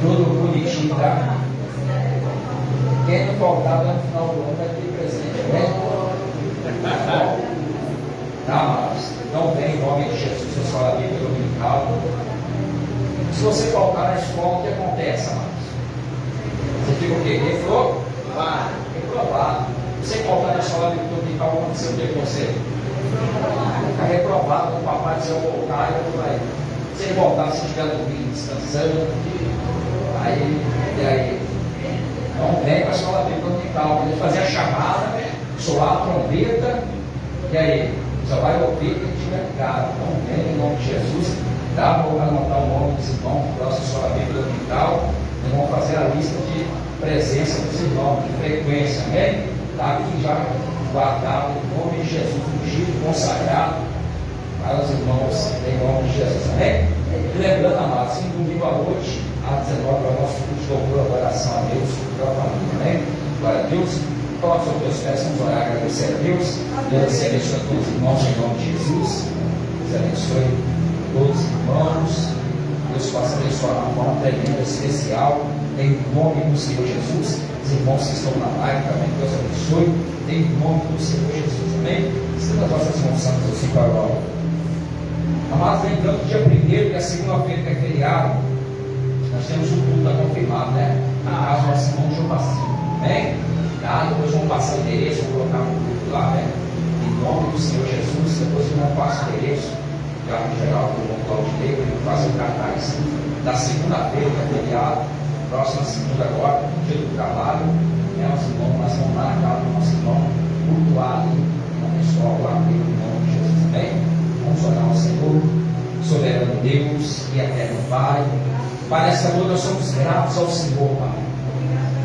tudo bonitinho, tá? Quem não faltar no final do ano vai ter presente, né? Tá bom? Tá, amados? Então vem em nome de Jesus, a escola bíblica dominical. Se você faltar na escola, o que acontece, amados? Você fica o quê? Reprovado. Você faltar na escola bíblica dominical, vai acontecer o que com você? Fica reprovado, quando o papai dizer eu voltar, eu vou aí. Se ele voltar, se estiver dormindo, descansando, aí. Então vem para a escola bíblica dominical, ele fazer a chamada, soar a trombeta, e aí? Só vai ouvir quem estiver ligado. Então vem em nome de Jesus. Dá para anotar o nome dos irmãos da nossa escola bíblica dominical. Nós vamos fazer a lista de presença dos irmãos, de frequência, amém? Está aqui já guardado em nome de Jesus, ungido, consagrado para os irmãos em nome de Jesus, amém? E lembrando, amados, em domingo à noite, às 19 horas, nosso culto de louvor, adoração a Deus, pela família, amém? Glória a Deus. Coloque sobre os teus pés, vamos orar, agradecer a Deus. Deus abençoe a todos os irmãos em nome de Jesus. Deus abençoe todos os irmãos, Deus possa abençoar uma forma tremenda, especial, em nome do Senhor Jesus. Os irmãos que estão na live também, Deus abençoe, em nome do Senhor Jesus, amém? Estenda as nossas mãos santas assim para o alto. Amados, lembrando, dia 1º, que é a segunda-feira que é feriado, nós temos um culto a confirmar, né? Na casa do nosso irmão João Bacinho, amém? Tá? Depois vamos passar o endereço, vamos colocar um culto lá, né? Em nome do Senhor Jesus, depois eu não passo o endereço. Em geral, do João Claudio, ele faz o cartaz da segunda-feira, que é feriado, próxima segunda agora, dia do trabalho, né? Nós vamos lá na casa do nosso irmão, cultuado, falar em nome de Jesus. Amém? Vamos orar ao Senhor, soberano Deus e eterno Pai. Pai, nessa noite nós somos gratos ao Senhor, Pai.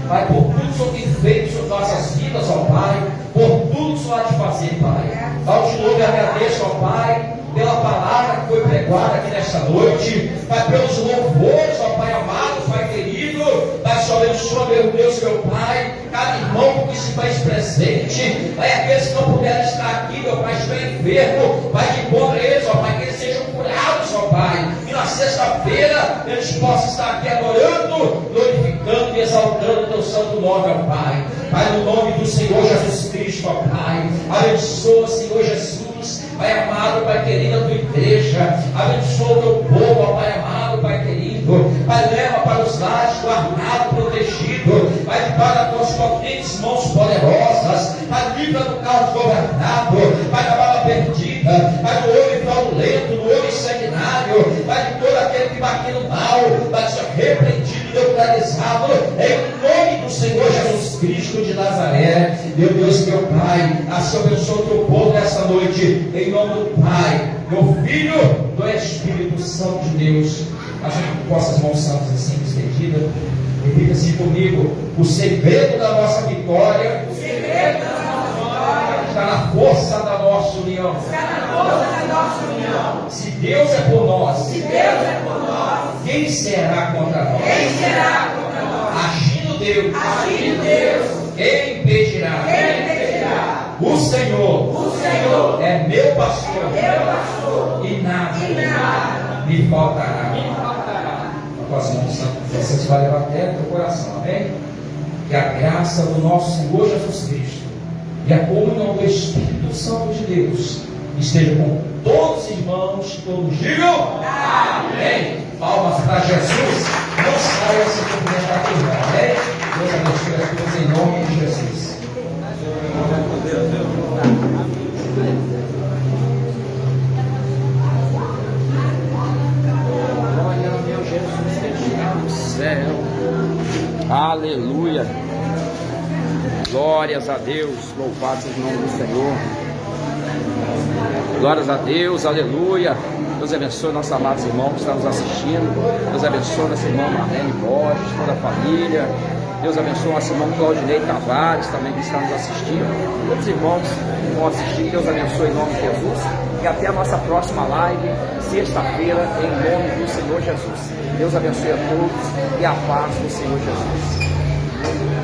Pai, por tudo que o Senhor tem feito sobre nossas vidas, ó Pai, por tudo que o Senhor há de fazer, Pai. Ao te louvo e agradeço, ó Pai, pela palavra que foi pregada aqui nesta noite, Pai, pelos louvores, ó Pai amado, Pai querido, Pai, só abençoa, meu Deus, meu Pai, cada irmão que se faz presente, Pai, aqueles que não puderam estar aqui, meu Pai, estão enfermos, Pai, que bom eles, ó Pai, que eles sejam curados, ó Pai, e na sexta-feira eles possam estar aqui adorando, glorificando e exaltando o teu santo nome, ó Pai. Pai, no nome do Senhor Jesus Cristo, ó Pai, abençoa, Senhor Jesus, Pai amado, Pai querido, a tua igreja, abençoa o teu povo, ó Pai amado, Pai querido, Pai, leva para os lares, guardado, protegido, Pai, para tuas potentes mãos poderosas, Pai, livra do caos governado, Pai, da bala perdida, Pai, do homem fraudulento, do homem sanguinário, Pai, de todo aquele que maquina o mal, Pai, seja repreendido, neutralizado, em nome do Senhor Jesus Cristo de Nazaré. Meu Deus, meu Pai, assim abençoa o teu povo nessa noite, em nome do Pai, do Filho, do Espírito Santo de Deus. A gente com as mãos santas assim estendidas, repita assim comigo: o segredo da nossa vitória, está na força da nossa união. Se Deus é por nós, quem será contra nós? Agindo Deus, quem impedirá? O Senhor é meu pastor, e nada me faltará. Com as mãos santas, vocês vão levar até o teu coração, amém? Que a graça do nosso Senhor Jesus Cristo e a comunhão do Espírito Santo de Deus esteja com todos os irmãos, todos digam amém. Palmas para Jesus. Não saia sem cumprimentar o irmão, amém? Deus abençoe a todos em nome de Jesus. Glória ao meu Jesus que está no céu. Aleluia. Glórias a Deus. Louvado seja o nome do Senhor. Glórias a Deus, aleluia. Deus abençoe nossos amados irmãos que estão nos assistindo. Deus abençoe nossa irmã Marlene Borges, toda a família. Deus abençoe nosso irmão Claudinei Tavares, também que está nos assistindo. Todos os irmãos que vão assistir, Deus abençoe em nome de Jesus. E até a nossa próxima live, sexta-feira, em nome do Senhor Jesus. Deus abençoe a todos e a paz do Senhor Jesus.